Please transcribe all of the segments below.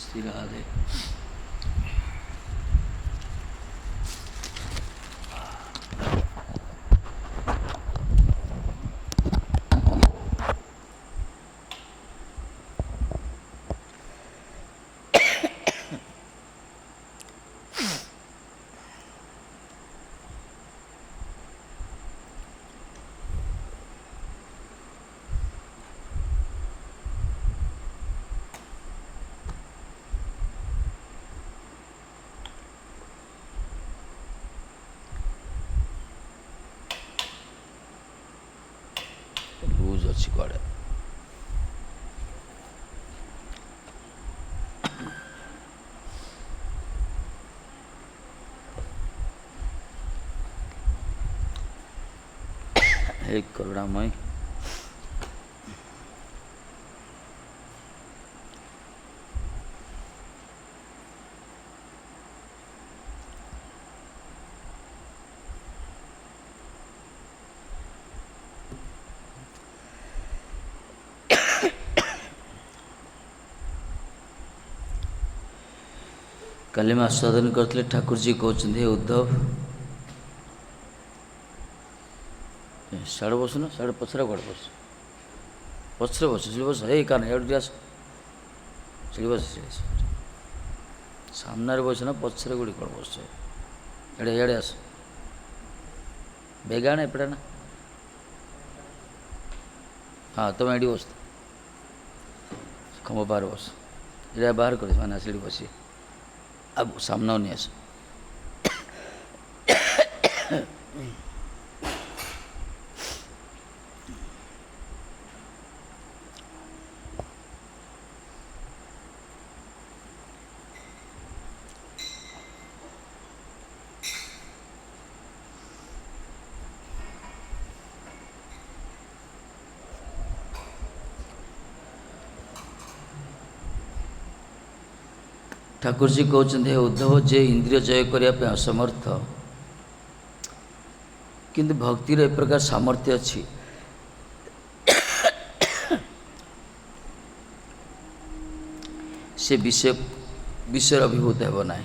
Shri Radhe. Loose अच्छी कड़े एक करुणामय काली में आस्वादन करते ठाकुर जी कहते उद्धव साढ़े बस ना साढ़े पचरा कड़े बस पचरे बस सीढ़ी बस है क्या नहीं आस सीढ़ी बस सामने बस ना पचरे गुड़ी कौन बस एड़े एड़े आस बेगाने एपड़े ना हाँ तुम एडी बस खम्बो बाहर बस इड़ा बाहर कर मैंने सीढ़ी बसी अब सामना नहीं आस ठाकुर जी कहते उद्धव जे इंद्रिय जय करने असमर्थ किंतु भक्तिर ए प्रकार सामर्थ्य अच्छी से विषय अभिभूत हो ना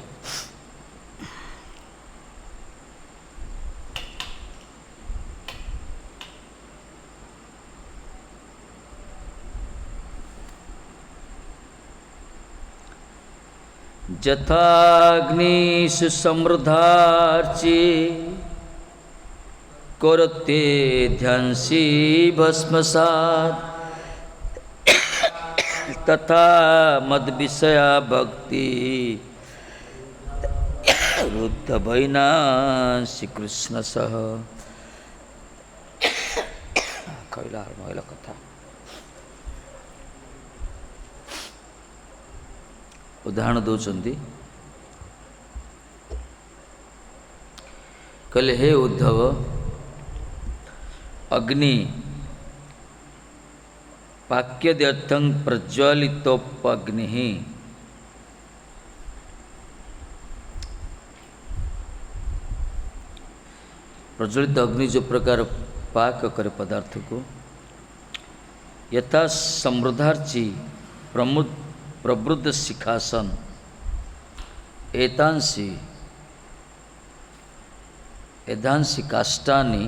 जथाग्निषु समृद्धार्ची करते ध्यांसी भस्मसात् तथा मद विषया भक्ति रुद्ध भैना श्री कृष्ण सह कहला महिला कथा उदाहरण दौरान कहले हे उद्धव अग्नि पाक्यद्यर्थं प्रज्वलितोपग्नि प्रज्वलित अग्नि जो प्रकार पाक करे पदार्थ को यथा समृद्धार्ची प्रवृद्ध शिखासन एतांसी काष्ठानि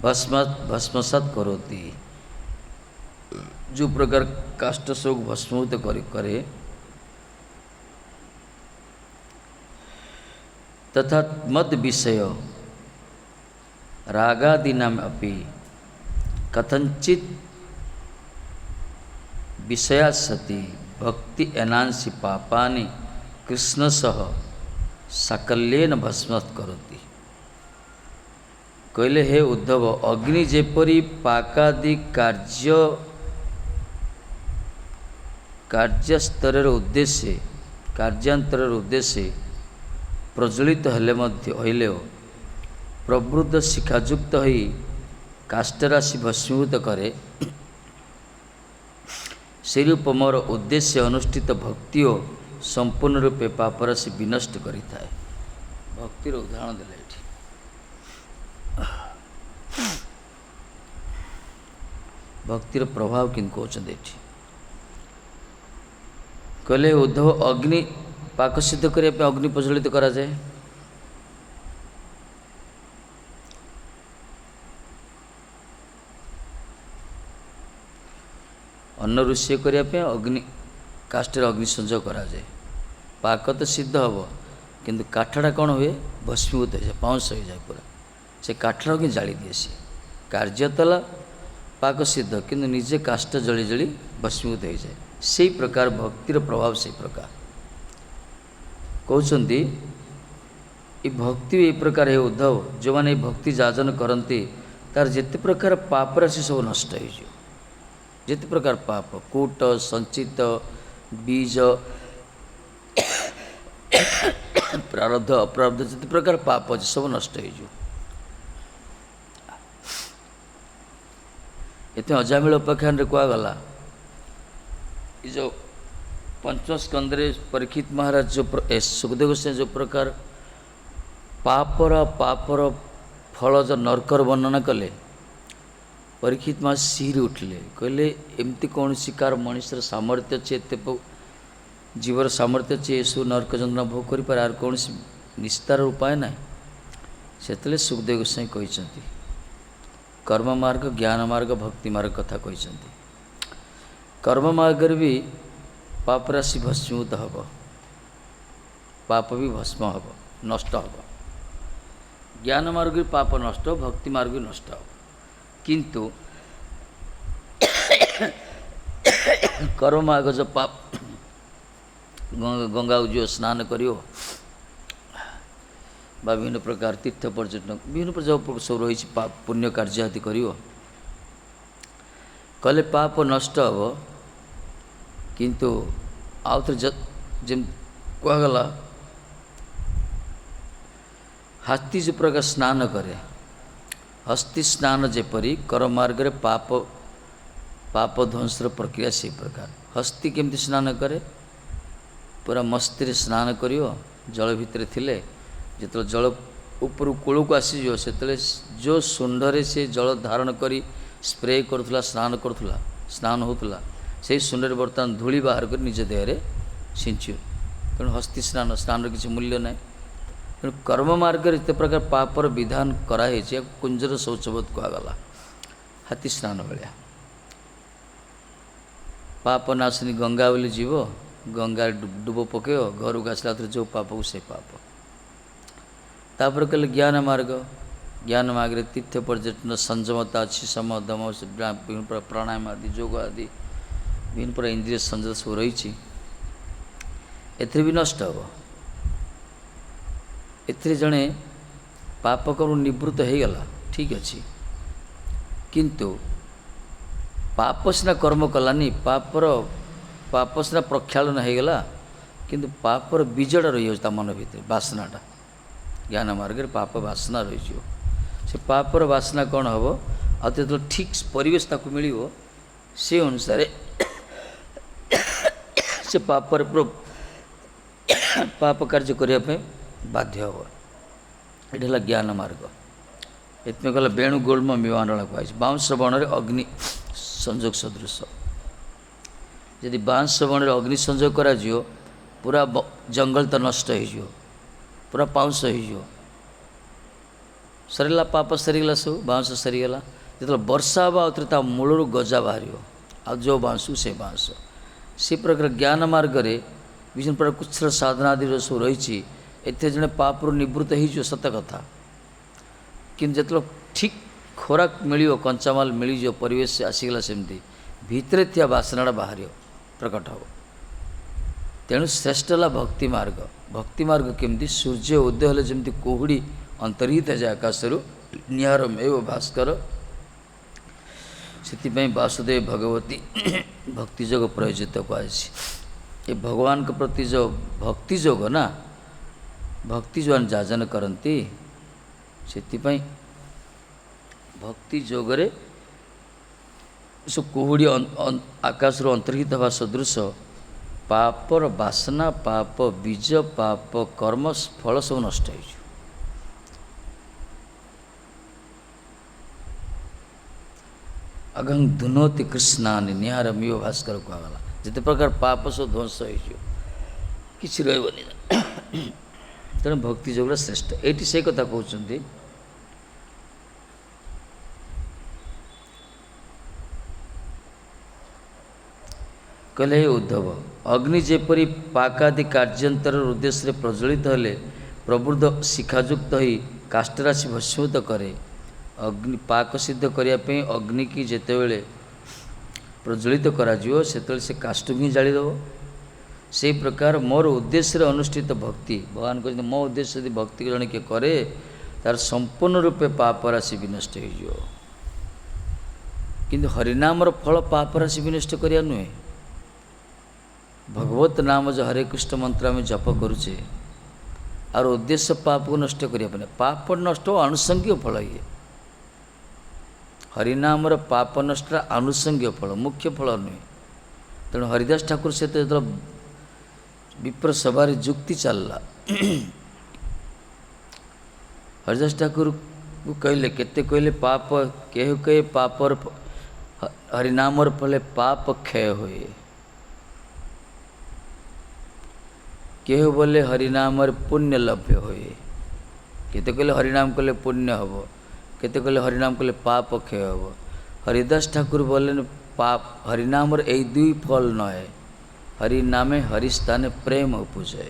भस्मसात करोति जो प्रकार काष्ठ सब भस्मभूत करे तथा मद विषय रागादीनाम अपि कथंचित विषया सति भक्ति एनांसी पापानि कृष्ण सह साकल्येन भस्मत करोति कहले हे उद्धव अग्नि जेपरी पाकादि कार्यस्तर उद्देश्य कार्यांतर उद्देश्य प्रज्वलित हेले प्रवृद्ध शिखायुक्त हो काष्ठराशि भस्मीभूत करे से रूप मोर उद्देश्य अनुष्ठित भक्ति संपूर्ण रूपे पापराशि विनष्ट करिता है। भक्तिर उदाहरण देले एठी भक्तिर प्रभाव किन कहते एठी कहले उद्धव अग्नि पाक सिद्ध करने अग्नि प्रज्वलित करा जाए। अन्न रोषे करने अग्नि काष्ठ अग्नि संयोग करा जाए। पाक तो सिद्ध हम किंतु काठटा कौन हुए भस्मीभूत हो जाए, पाउंस हो जाए पूरा। से काठटा कि जाली दिए सी कार्य तला पाक सिद्ध किंतु निजे काष्ठ जली जली भस्मीभूत हो जाए। से प्रकार भक्तिर प्रभाव से प्रकार कहते ये भक्ति ये प्रकार है उद्धव जो मैंने भक्ति जाजन करती तार जिते प्रकार पाप राशि सब नष्ट हो जिते प्रकार पाप कूट संचित बीज प्रारब्ध अप्रारब्ध जिते प्रकार पाप अच्छे सब नष्ट हो। ये अजामिल उपाख्यान कहगला ये जो पंचम स्कंदरे परीक्षित महाराज जो सुखदेव गोस्वामी जो प्रकार पापर फल जो नरकर वर्णना कले परीक्षित महाराज सिर उठिले कहले एमती कौन कार मनुष्यर सामर्थ्य अच्छे एत जीवर सामर्थ्य अच्छे ये नरक जंत्रणा भोग कर आर कौन निस्तार उपाय ना। से सुखदेव गोस्वामी कहते कर्म मार्ग ज्ञान मार्ग भक्ति मार्ग कथा कहते। कर्म मार्ग भी पाप राशि भस्मीभूत हम पाप भी भस्म हम नष्ट हम। ज्ञान मार्ग भी पाप नष्ट भक्ति मार्ग भी नष्ट हो किंतु कर्म मार्ग जो पाप गंगा जो स्नान करियो विभिन्न प्रकार तीर्थ पर्यटन विभिन्न प्रकार सब रही पाप पुण्य कार्य आदि करियो कले पाप नष्ट हम किंतु आउ थे जम कहगला हाथी जो प्रकार स्नान करे हस्ती स्नान जेपरी कर्म मार्ग रे पाप पाप ध्वंसर प्रक्रिया से प्रकार हस्ती केमती स्नान करे पूरा मस्ती स्नान करियो जल भितर थिले जो जल ऊपर कूल को आसीज से जो सुंडरे से जल धारण करी स्प्रे करुला स्नान करुला स्नान होता से सुंडर बर्तमान धूली बाहर कर निज देहरे सिंचु तेणु हस्ती स्नान स्नान किसी मूल्य ना। तेणु कर्म मार्ग इते प्रकार पापर विधान कराई कुंजर शौचबोध कहगला हाथी स्नान भाया पाप नाशनी गंगा बोली जीव गंगा डुब पके घर को आसला जो पाप को से पाप तापर कहले ज्ञान मार्ग तीर्थ पर्यटन संयमता अच्छी सम दम विभिन्न प्राणायाम आदि योग आदि विभिन्न प्रकार इंद्रिय संयम सब रही एथि भी नष्ट हम एथि जड़े पाप कर्म निवृत्त हो गला ठीक अच्छे किंतु पाप सीना कर्म कलानी पाप सीना प्रक्षालन हो गला किंतु पापर बीजटा रही जाता मन भितर बासनाटा ज्ञान मार्ग पाप बासना रही से पापर बासना कौन हम आते ठीक परिवेश ताकू मिल से अनुसार से पापर पाप कार्य करने बाध्य हम ये ज्ञान मार्ग इतने कहला वेणु गोलम मिवाणला कहुई बांस बण में अग्नि संयोग सदृश यदि बांस बण में अग्नि संयोग करा पूरा जंगल तो नष्ट हो पूरा पाउंस हो सरला पाप सरीगला सब बांस सरीगला जो वर्षा ता मूल गजा बाहर आ जो बांस से बांस से प्रकार ज्ञान मार्ग में विभिन्न प्रकार कुछ साधना आदि सब रही एते जड़े पापरू निवृत्त हो सत कथा कि जो ठीक खोराक मिल कंचामाल मिल परिवेश से आसीगला सेमती भितर थी बासनाटा बाहर प्रकट हो। तेणु श्रेष्ठ है भक्ति मार्ग केमती सूर्य उदय हेले जमती कुहुड़ी अंतर्हित जाए आकाशरू निहारमेव भास्कर से वासुदेव भगवती भक्ति जोग प्रयोजित कहुई ये भगवान के प्रति जो भक्ति जोग ना भक्ति जो जाजन करती से भक्ति जोगरे सब कुहुड़ी आकाश अंतर्हित हवा सदृश पापर बासना पाप बीज पाप कर्म फल सब नष्ट हो अगं धुनोति कृष्णानि निहारमेव भास्कर कहगला ଯେତେ ପ୍ରକାର ପାପ ସବୁ ଧ୍ୱଂସ ହୋଇଯିବ, କିଛି ରହିବନି। ତେଣୁ ଭକ୍ତି ଯୋଗଟା ଶ୍ରେଷ୍ଠ। ଏଇଠି ସେଇ କଥା କହୁଛନ୍ତି, କହିଲେ ହେ ଉଦ୍ଧବ, ଅଗ୍ନି ଯେପରି ପାକାଦି କାର୍ଯ୍ୟାନ୍ତରର ଉଦ୍ଦେଶ୍ୟରେ ପ୍ରଜ୍ୱଳିତ ହେଲେ ପ୍ରବୃଦ୍ଧ ଶିଖାଯୁକ୍ତ ହୋଇ କାଷ୍ଠରାଶି ଭସ୍ମୀଭୂତ କରେ, ଅଗ୍ନି ପାକ ସିଦ୍ଧ କରିବା ପାଇଁ ଅଗ୍ନିକି ଯେତେବେଳେ ପ୍ରଜ୍ୱଳିତ କରାଯିବ ସେତେବେଳେ ସେ କାଷ୍ଠକୁ ହିଁ ଜାଳିଦେବ। ସେହି ପ୍ରକାର ମୋର ଉଦ୍ଦେଶ୍ୟରେ ଅନୁଷ୍ଠିତ ଭକ୍ତି, ଭଗବାନ କହିଛନ୍ତି ମୋ ଉଦ୍ଦେଶ୍ୟ ଯଦି ଭକ୍ତି ଜଣେ କିଏ କରେ ତାର ସମ୍ପୂର୍ଣ୍ଣ ରୂପେ ପାପ ରାଶି ବିନଷ୍ଟ ହୋଇଯିବ। କିନ୍ତୁ ହରିନାମର ଫଳ ପାପ ରାଶି ବିନଷ୍ଟ କରିବା ନୁହେଁ। ଭଗବତ ନାମ ଯେଉଁ ହରେ କୃଷ୍ଣ ମନ୍ତ୍ର ଆମେ ଜପ କରୁଛେ, ଆର ଉଦ୍ଦେଶ୍ୟ ପାପକୁ ନଷ୍ଟ କରିବା ପାଇଁ, ପାପ ନଷ୍ଟ ଆନୁଷଙ୍ଗିକ ଫଳ ଇଏ। ହରିନାମର ପାପ ନଷ୍ଟର ଆନୁଷଙ୍ଗିକ ଫଳ, ମୁଖ୍ୟ ଫଳ ନୁହେଁ। ତେଣୁ ହରିଦାସ ଠାକୁର ସହିତ ଯେତେବେଳେ ବିପ୍ର ସଭାରେ ଯୁକ୍ତି ଚାଲିଲା, ହରିଦାସ ଠାକୁରକୁ କହିଲେ, କେତେ କହିଲେ ପାପ କେହ କହେ ପାପର ହରିନାମର ଫଳେ ପାପ କ୍ଷୟ ହୁଏ, କେହ ବୋଲେ ହରିନାମରେ ପୁଣ୍ୟ ଲଭ୍ୟ ହୁଏ। କେତେ କହିଲେ ହରିନାମ କଲେ ପୁଣ୍ୟ ହେବ, କେତେ କହିଲେ ହରିନାମ କଲେ ପାପ କ୍ଷୟ ହେବ। ହରିଦାସ ଠାକୁର ବୋଲେନ ପାପ ହରିନାମର এই দুই ফল নয়, হরিনামে হরিস্থানে প্রেম উপজে।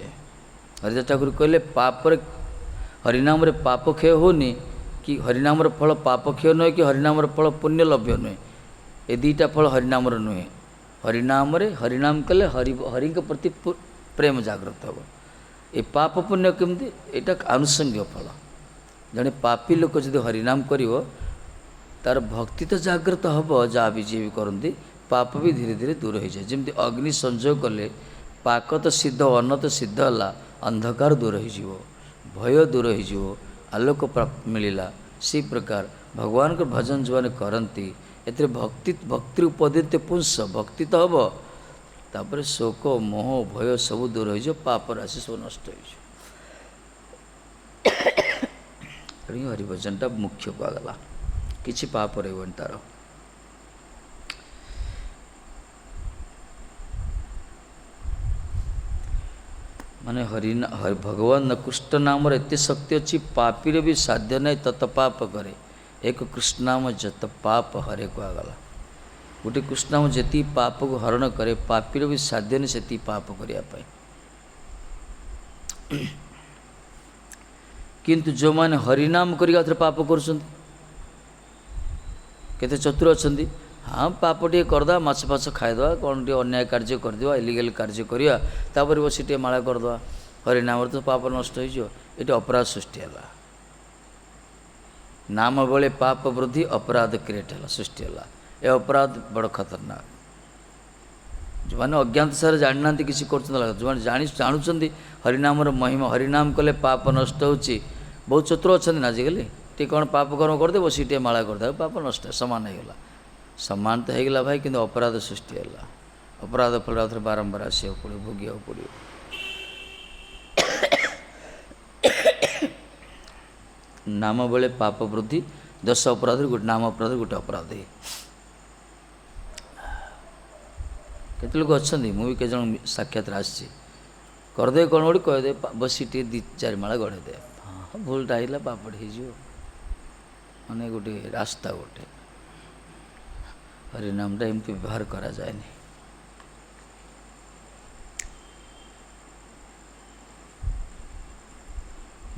ହରିଦାସ ଠାକୁର କହିଲେ ପାପରେ ହରିନାମରେ ପାପ କ୍ଷୟ ହେଉନି କି ହରିନାମର ଫଳ ପାପ କ୍ଷୟ ନୁହେଁ କି ହରିନାମର ଫଳ ପୁଣ୍ୟ ଲଭ୍ୟ ନୁହେଁ। ଏ ଦୁଇଟା ଫଳ ହରିନାମର ନୁହେଁ। ହରିନାମରେ ହରିନାମ କଲେ ହରିଙ୍କ ପ୍ରତି ପ୍ରେମ ଜାଗ୍ରତ ହେବ। ଏ ପାପ ପୁଣ୍ୟ କେମିତି? ଏଇଟା ଆନୁଷଙ୍ଗିକ ଫଳ। ଜଣେ ପାପୀ ଲୋକ ଯଦି ହରିନାମ କରିବ ତାର ଭକ୍ତି ତ ଜାଗ୍ରତ ହେବ, ଯାହା ବି ଯିଏ ବି କରନ୍ତି, ପାପ ବି ଧୀରେ ଧୀରେ ଦୂର ହୋଇଯାଏ। ଯେମିତି ଅଗ୍ନି ସଂଯୋଗ କଲେ ପାକ ତ ସିଦ୍ଧ, ଅନ୍ନ ତ ସିଦ୍ଧ ହେଲା, ଅନ୍ଧକାର ଦୂର ହୋଇଯିବ, ଭୟ ଦୂର ହୋଇଯିବ, ଆଲୋକ ମିଳିଲା। ସେହି ପ୍ରକାର ଭଗବାନଙ୍କ ଭଜନ ଯେଉଁମାନେ କରନ୍ତି ଏଥିରେ ଭକ୍ତିର ଉପଦିତ ପୁଂସ, ଭକ୍ତି ତ ହେବ, ତାପରେ ଶୋକ ମୋହ ଭୟ ସବୁ ଦୂର ହୋଇଯିବ, ପାପ ରାଶି ସବୁ ନଷ୍ଟ ହୋଇଯିବ। ତେଣୁ ହରିଭଜନଟା ମୁଖ୍ୟ କୁହାଗଲା, କିଛି ପାପ ରହିବନି ତାର। ମାନେ ଭଗବାନ କୃଷ୍ଣ ନାମର ଏତେ ଶକ୍ତି ଅଛି, ପାପୀର ବି ସାଧ୍ୟ ନାହିଁ ତତ ପାପ କରେ, ଏକ କୃଷ୍ଣ ନାମ ଯତ ପାପ ହରେ କୁହାଗଲା। ଗୋଟେ କୃଷ୍ଣ ନାମ ଯେତିକି ପାପକୁ ହରଣ କରେ, ପାପୀର ବି ସାଧ୍ୟ ନାହିଁ ସେତିକି ପାପ କରିବା ପାଇଁ। କିନ୍ତୁ ଯେଉଁମାନେ ହରିନାମ କରିକି ଆଉଥରେ ପାପ କରୁଛନ୍ତି, କେତେ ଚତୁର ଅଛନ୍ତି, ହଁ ପାପ ଟିକେ କରିଦେବା, ମାଛ ଫାଛ ଖାଇଦେବା, କ'ଣ ଟିକେ ଅନ୍ୟାୟ କାର୍ଯ୍ୟ କରିଦେବା, ଇଲିଗାଲ କାର୍ଯ୍ୟ କରିବା, ତାପରେ ବସି ଟିକେ ମାଳା କରିଦେବା, ହରିନାମରେ ତ ପାପ ନଷ୍ଟ ହୋଇଯିବ। ଏଠି ଅପରାଧ ସୃଷ୍ଟି ହେଲା। ନାମ ବେଳେ ପାପ ବୃଦ୍ଧି, ଅପରାଧ କ୍ରିଏଟ୍ ହେଲା, ସୃଷ୍ଟି ହେଲା। ଏ ଅପରାଧ ବଡ଼ ଖତରନାକ। ଯେଉଁମାନେ ଅଜ୍ଞାତ ସାରେ ଜାଣିନାହାନ୍ତି କିଛି କରୁଛନ୍ତି, ଯେଉଁମାନେ ଜାଣୁଛନ୍ତି ହରିନାମର ମହିମା, ହରିନାମ କଲେ ପାପ ନଷ୍ଟ ହେଉଛି, ବହୁତ ଚତୁର ଅଛନ୍ତି ନା ଆଜିକାଲି। ଟିକେ କ'ଣ ପାପ କର୍ମ କରିଦେବ, ବସି ଟିକେ ମାଳା କରିଦେବ, ପାପ ନଷ୍ଟ ସମାନ ହେଇଗଲା। ସମାନ ତ ହେଇଗଲା ଭାଇ, କିନ୍ତୁ ଅପରାଧ ସୃଷ୍ଟି ହେଲା। ଅପରାଧ ଫଳରେ ଆଉଥରେ ବାରମ୍ବାର ଆସିବାକୁ ପଡ଼ିବ, ଭୋଗିବାକୁ ପଡ଼ିବ। ନାମ ବେଳେ ପାପ ବୃଦ୍ଧି, 10 ଅପରାଧରୁ ଗୋଟେ ନାମ ଅପରାଧରୁ ଗୋଟେ ଅପରାଧ। କେତେ ଲୋକ ଅଛନ୍ତି, ମୁଁ ବି କେତେ ଜଣ ସାକ୍ଷାତରେ ଆସିଛି, କରିଦେବେ କ'ଣ ଗୋଟେ କହିଦେବେ, ବସି ଟିକେ 2-4 ମାଳା ଗଢ଼େଇଦେବେ, ହଁ ଭୁଲଟା ହେଇଲା, ପାପଟେ ହେଇଯିବ। ମାନେ ଗୋଟେ ରାସ୍ତା, ଗୋଟେ ହରିନାମଟା ଏମିତି ବ୍ୟବହାର କରାଯାଏନି।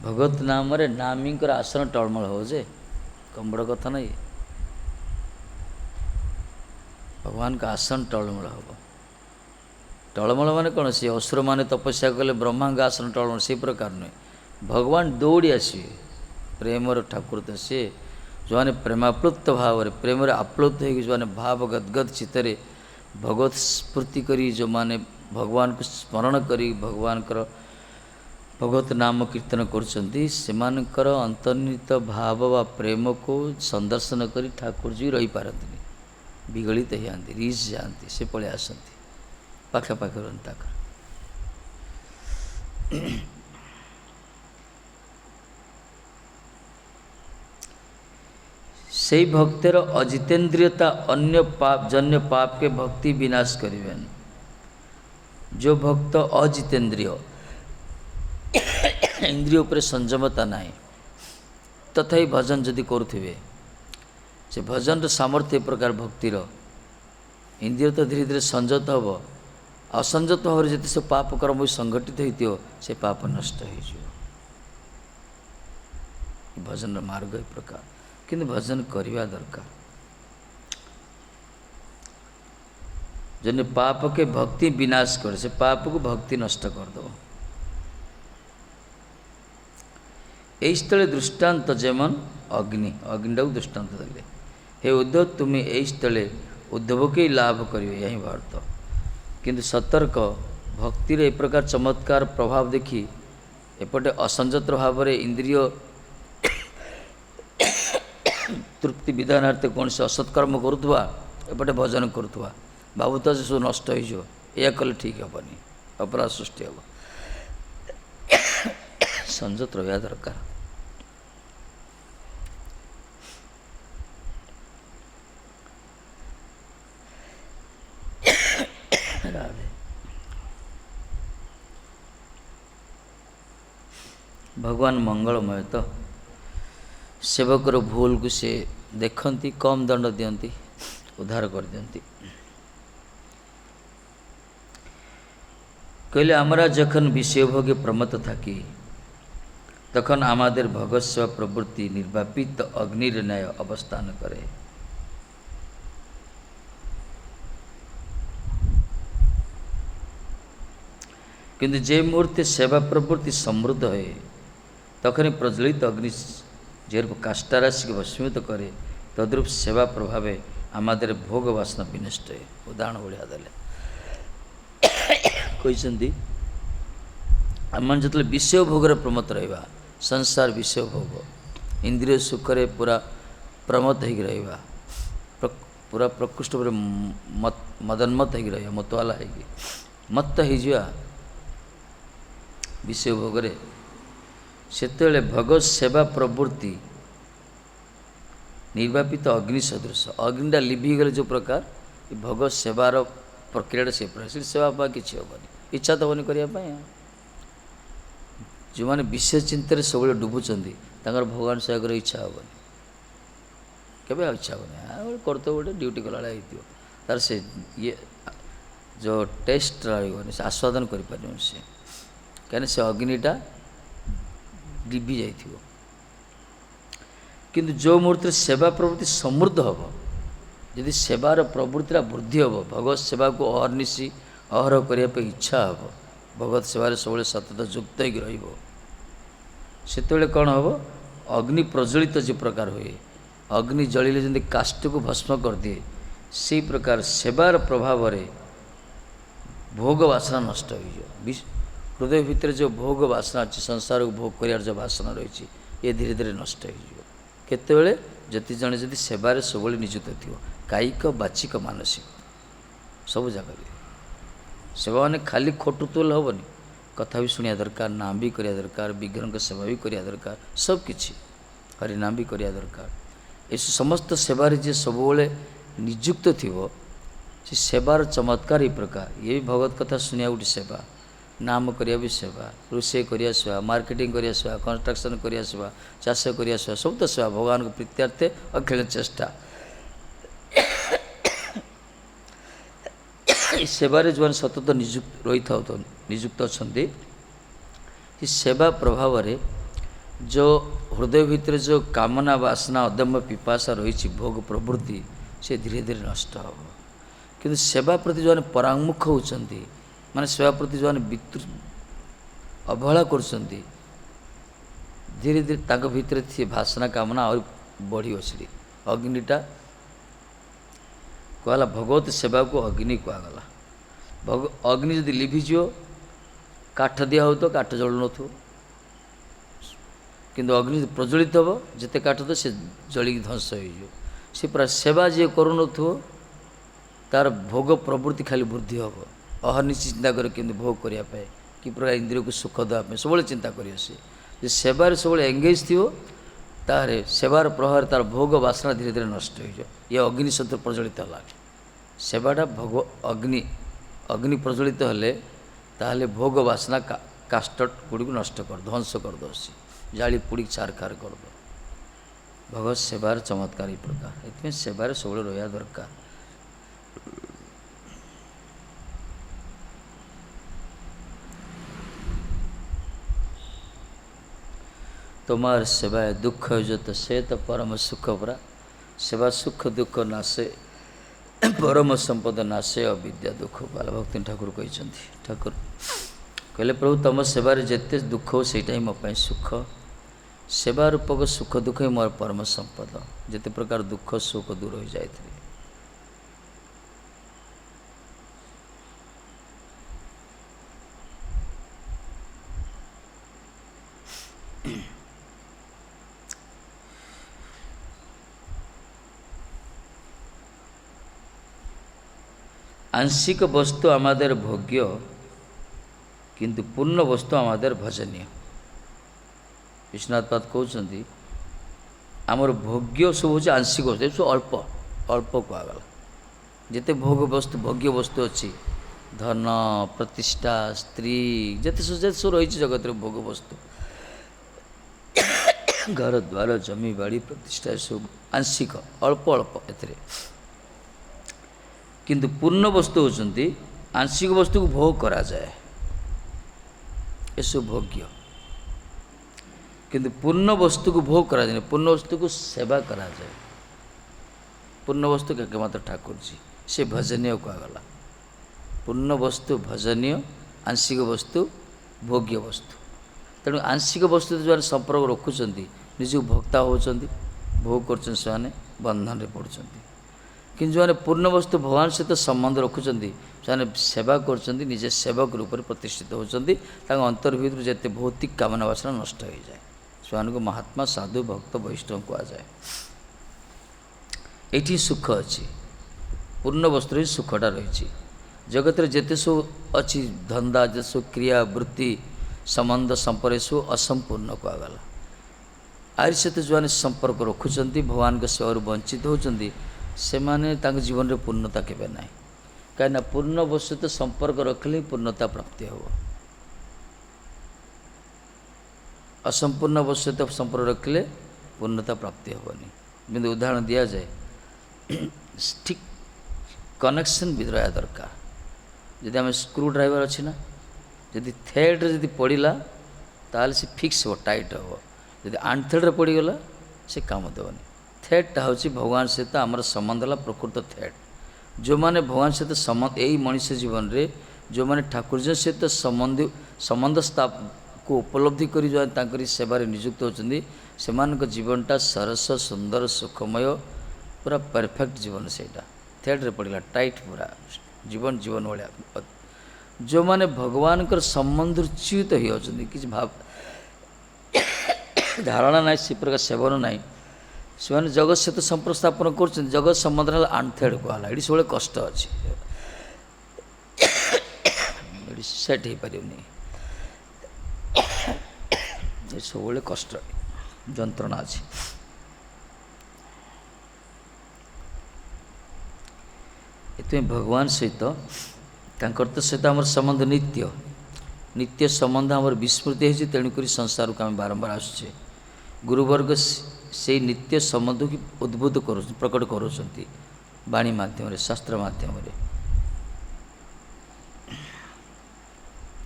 ଭଗବତ ନାମରେ ନାମୀଙ୍କର ଆସନ ଟଳମଳ ହେବ ଯେ, କମ ବଡ଼ କଥା ନାହିଁ। ଭଗବାନଙ୍କ ଆସନ ଟଳମଳ ହେବ। ଟଳମଳ ମାନେ କ'ଣ? ସେ ଅସୁରମାନେ ତପସ୍ୟା କଲେ ବ୍ରହ୍ମାଙ୍କ ଆସନ ଟଳମଳ, ସେଇ ପ୍ରକାର ନୁହେଁ। ଭଗବାନ ଦୌଡ଼ି ଆସିବେ। ପ୍ରେମର ଠାକୁର ତ ସିଏ, ଯେଉଁମାନେ ପ୍ରେମାପ୍ଲୁତ ଭାବରେ, ପ୍ରେମରେ ଆପ୍ଲୁତ ହୋଇକି, ଯେଉଁମାନେ ଭାବ ଗଦଗଦ ଚିତ୍ତରେ ଭଗବତ ସ୍ମୃତି କରି, ଯେଉଁମାନେ ଭଗବାନଙ୍କୁ ସ୍ମରଣ କରି ଭଗବାନଙ୍କର ଭଗବତ ନାମ କୀର୍ତ୍ତନ କରୁଛନ୍ତି, ସେମାନଙ୍କର ଅନ୍ତର୍ନିହିତ ଭାବ ବା ପ୍ରେମକୁ ସନ୍ଦର୍ଶନ କରି ଠାକୁରଜୀ ରହିପାରନ୍ତିନି, ବିଗଳିତ ହେଇଯାଆନ୍ତି, ରିସ୍ ଯାଆନ୍ତି, ସେ ପଳେଇ ଆସନ୍ତି, ପାଖାପାଖି ରୁହନ୍ତି ତାଙ୍କର। সেই ভক্তের অজিতেন্দ্রিয়তা অন্য পাপ জন্য পাপকে ভক্তি বিনাশ করিবেন। जो भक्त अजितेन्द्रिय इंद्रिय उपर संयमता नाही तथापि भजन जदि करुथिबे से भजन सामर्थ्य प्रकार भक्तिर इंद्रिय तो धीरे धीरे संयत हम असंजत भाव जति से पाप कर्म संगठित होती से पाप नष्ट हो भजन मार्ग ए प्रकार किंतु भजन करवा दरकार जने पाप के भक्ति विनाश करे से पाप को भक्ति नष्ट कर दो यही स्थले दृष्टांत जेमन अग्नि अग्निटा दृष्टांत देले हे उद्धव तुम्हें यही स्थले उद्धव के लाभ करिवे यही भारत किंतु सतर्क भक्तिर ए प्रकार चमत्कार प्रभाव देखी एपटे असंजत भाव में इंद्रिय तृप्ति विधानार्थे कौन से असत्कर्म करुवा एपटे भजन करुवा बाबूता से सब नष्ट हो या कले ठीक हेनी अपराध सृष्टि हम संजत रहा दरकार भगवान मंगलमय तो सेवकर भूल को से देखती कम दंड दियंती उद्धार कर दियंती कहले आमरा जखन विषय भोगे प्रमत्त थाकी तखन आमादेर भगत सेवा प्रवृत्ति निर्वापित अग्निर न्याय अवस्थान करे किंतु जे मुहूर्ते सेवा प्रवृत्ति समृद्ध है तखन प्रज्वलित अग्नि जेर काष्ठा राशि को भस्मित करे तद्रूप सेवा प्रभाव आमादेर भोग वासना विनष्ट है उदाहरण बढ़िया देले कहते आम जो विषय भोगर प्रमत्त रहा संसार विषय भोग इंद्रिय सुख रे पूरा प्रमत्त हो रहा पूरा प्रकृष्ट पर मदन्मत हो रहा मतवाला है मत्त हो विषय भोगरे से भगवत सेवा प्रवृत्ति निर्वापित अग्नि सदृश अग्निटा लिभिगले जो प्रकार भगवत सेवार प्रक्रिया से प्रकार सेवा पा कि हेनी इच्छा तो हेनी करने जो मैंने विशेष चिंतार सब डुबुंट भगवान सेवा कर इच्छा हेनी केवे इच्छा हेनी करते गोटे ड्यूटी कला तार से ये जो टेस्ट रही से आस्वादन कर कहीं से अग्निटा लिभि जा किंतु जो मुहूर्त सेवा प्रवृत्ति समृद्ध हम यदि सेवार प्रवृत्ति वृद्धि हम भगवत सेवा को अहर्निशी अहरह करने इच्छा हम भगवत सेवार सब सतत युक्त होते कौन हम अग्नि प्रज्वलित जो प्रकार हुए अग्नि जलिले जमी काष्ठ को भस्म कर दिए से प्रकार सेवार प्रभाव में भोग वासना नष्ट हो हृदय भितर जो भोग वासना अच्छी संसार को भोग कर जो वासना रही ये धीरे धीरे नष्ट होते जति जड़े जदि सेवार सब नियुक्त थी कायिक बाचिक मानसिक सब जगह सेवा मैंने खाली खोटुतुल हेनी कथा भी शुणा दरकार नाम भी करिया दरकार विग्रह की सेवा भी करिया दरकार सब किछि हरिनाम भी करिया दरकार ये समस्त सेवार जे सब नियुक्त थी से सेवार चमत्कार ही प्रकार ये भी भगवत कथा शुणा गोटे सेवा नाम करिया भी सेवा रोषे करिया सेवा मार्केटिंग करिया सेवा कंस्ट्रक्शन करिया सेवा चाष करिया सेवा सब तो सेवा भगवान को प्रीत्यार्थे अखिल चेष्टा सेवारे जो सतत नियुक्त रही था तो नियुक्त अच्छा सेवा प्रभाव में जो हृदय भितर जो कामना वासना अदम्य पिपासा रही भोग प्रवृत्ति से धीरे धीरे नष्ट हो किंतु सेवा प्रति जो परांगमुख होती माने सेवा प्रति जो अवहेला कर धीरे धीरे ताक भीतर थी भाषणा कामना और बढ़ी अच्छी अग्निटा कहला भगवत सेवा को अग्नि कहगला अग्नि जदि लिभिज काठ दिया हो तो काठ जलु न किंतु अग्नि प्रज्वलित हम जिते काठ तो से जलिक ध्वंस हो पूरा सेवा जी करूँ तार भोग प्रवृत्ति खाली वृद्धि हम अहर्निशी चिंता कर भोग करने कि प्रकार इंद्रिय को सुख देवाई सब चिंता कर सेवार सब एंगेज थी तार सेवार प्रभाव तार भोग वासना धीरे धीरे नष्ट हो ये अग्नि सहित प्रज्वलित है सेवाटा भोग अग्नि अग्नि प्रज्वलित हेले ताहले भोग वासना काष्ट गुड़ी को नष्ट कर ध्वंस कर दो जाली पुड़ी छारखार कर दो। भगवत सेवार चमत्कार ये प्रकार इतने सेवार सब रहा दरकार। तुम्हार सेवाए दुख जो तो से तो परम सुख परा सेवा सुख दुख नाशे परम संपद नाशे अविद्या दुख बाल भक्ति ठाकुर कहते ठाकुर कहले प्रभु तुम सेवार जिते दुख हो सेटा ही मोपाई सुख सेवा रूपक सुख दुख ही मोर परम संपद जिते प्रकार दुख सुख दूर हो जाए। आंशिक वस्तु आमादेर भोग्य किंतु पूर्ण वस्तु आमादेर भजनीय। विश्वनाथ पाद कहते आमर भोग्य सब हूँ आंशिक वस्तु सब अल्प अल्प कहगला जिते भोग वस्तु भोग्य वस्तु अच्छी धन प्रतिष्ठा स्त्री जिते सब रही जगत भोग वस्तु घर द्वार जमी बाड़ी प्रतिष्ठा सब आंशिक अल्प अल्प एथिरे किंतु पूर्ण वस्तु होती आंशिक वस्तु को भोग करा जाए ये भोग्य किंतु पूर्ण वस्तु को भोग करा जाए पूर्ण वस्तु को सेवा करा जाए। पूर्ण वस्तु क्या मात्र ठाकुर जी से भजनीय कहगला पूर्ण वस्तु भजनीय आंशिक वस्तु भोग्य वस्तु तेणु आंशिक वस्तु जो संपर्क रखुंट निजी भोक्ता होती भोग कर बंधन में पड़ुंट कि जो पूर्ण वस्तु भगवान सहित संबंध रखुंट से सेवा करजे सेवक रूप में प्रतिष्ठित होती अंतर्भित जिते भौतिक कामना वासना नष्ट हो जाए से महात्मा साधु भक्त वैष्णव कहुए। ये सुख अच्छी पूर्ण वस्तु ही सुखटा रही जगत जिते सब अच्छी धंदा जे सब क्रिया वृत्ति संबंध संपर्क सब असंपूर्ण कहगला आर सहित जो संपर्क रखुंट भगवान के सेवा वंचित होती से माने जीवन में पूर्णता केवे ना कहीं पूर्ण वस्तु तो संपर्क रखले पूर्णता प्राप्ति हो असंपूर्ण वस्तु तो संपर्क रखले पूर्णता प्राप्ति हेनी बिंदु उदाहरण दि जाए ठीक कनेक्शन भी रहा दरकार जदि आम स्क्रू ड्राइवर अच्छी ना जदि थ्रेड जदि पड़ा ताल से फिक्स हो टाइट हो जदि आनथ्रेड पड़गला से काम देवनी थ्रेडटा हूँ भगवान सहित आमर संबंध है प्रकृत थ्रेड जो मैंने भगवान सहित संबंध यही मनुष्य जीवन में जो मैंने ठाकुर सहित संबंध को उपलब्धि करी जो सेवार नियुक्त होती से जीवनटा सरस सुंदर सुखमय पूरा परफेक्ट जीवन से थ्रेड्रे पड़ा टाइट पूरा जीवन जीवन भाया जो मैंने भगवान संबंध च्युत होती किसी भाव धारणा ना से प्रकार सेवन ना से जगत सहित संपर्क स्थापन कर जगत संबंध आनथ्रेड कहला ये सब कष्ट अच्छी सेट हो पारे सब कष्ट जंत्रणा अच्छी ये भगवान सहित तो सहित आम संबंध नित्य नित्य संबंध आम विस्मृति है तेणुक संसार को आम बारंबार आसुचे गुरुवर्ग से नित्य संबंध की उद्भूत कर प्रकट करों वाणी मध्यम शास्त्र मध्यम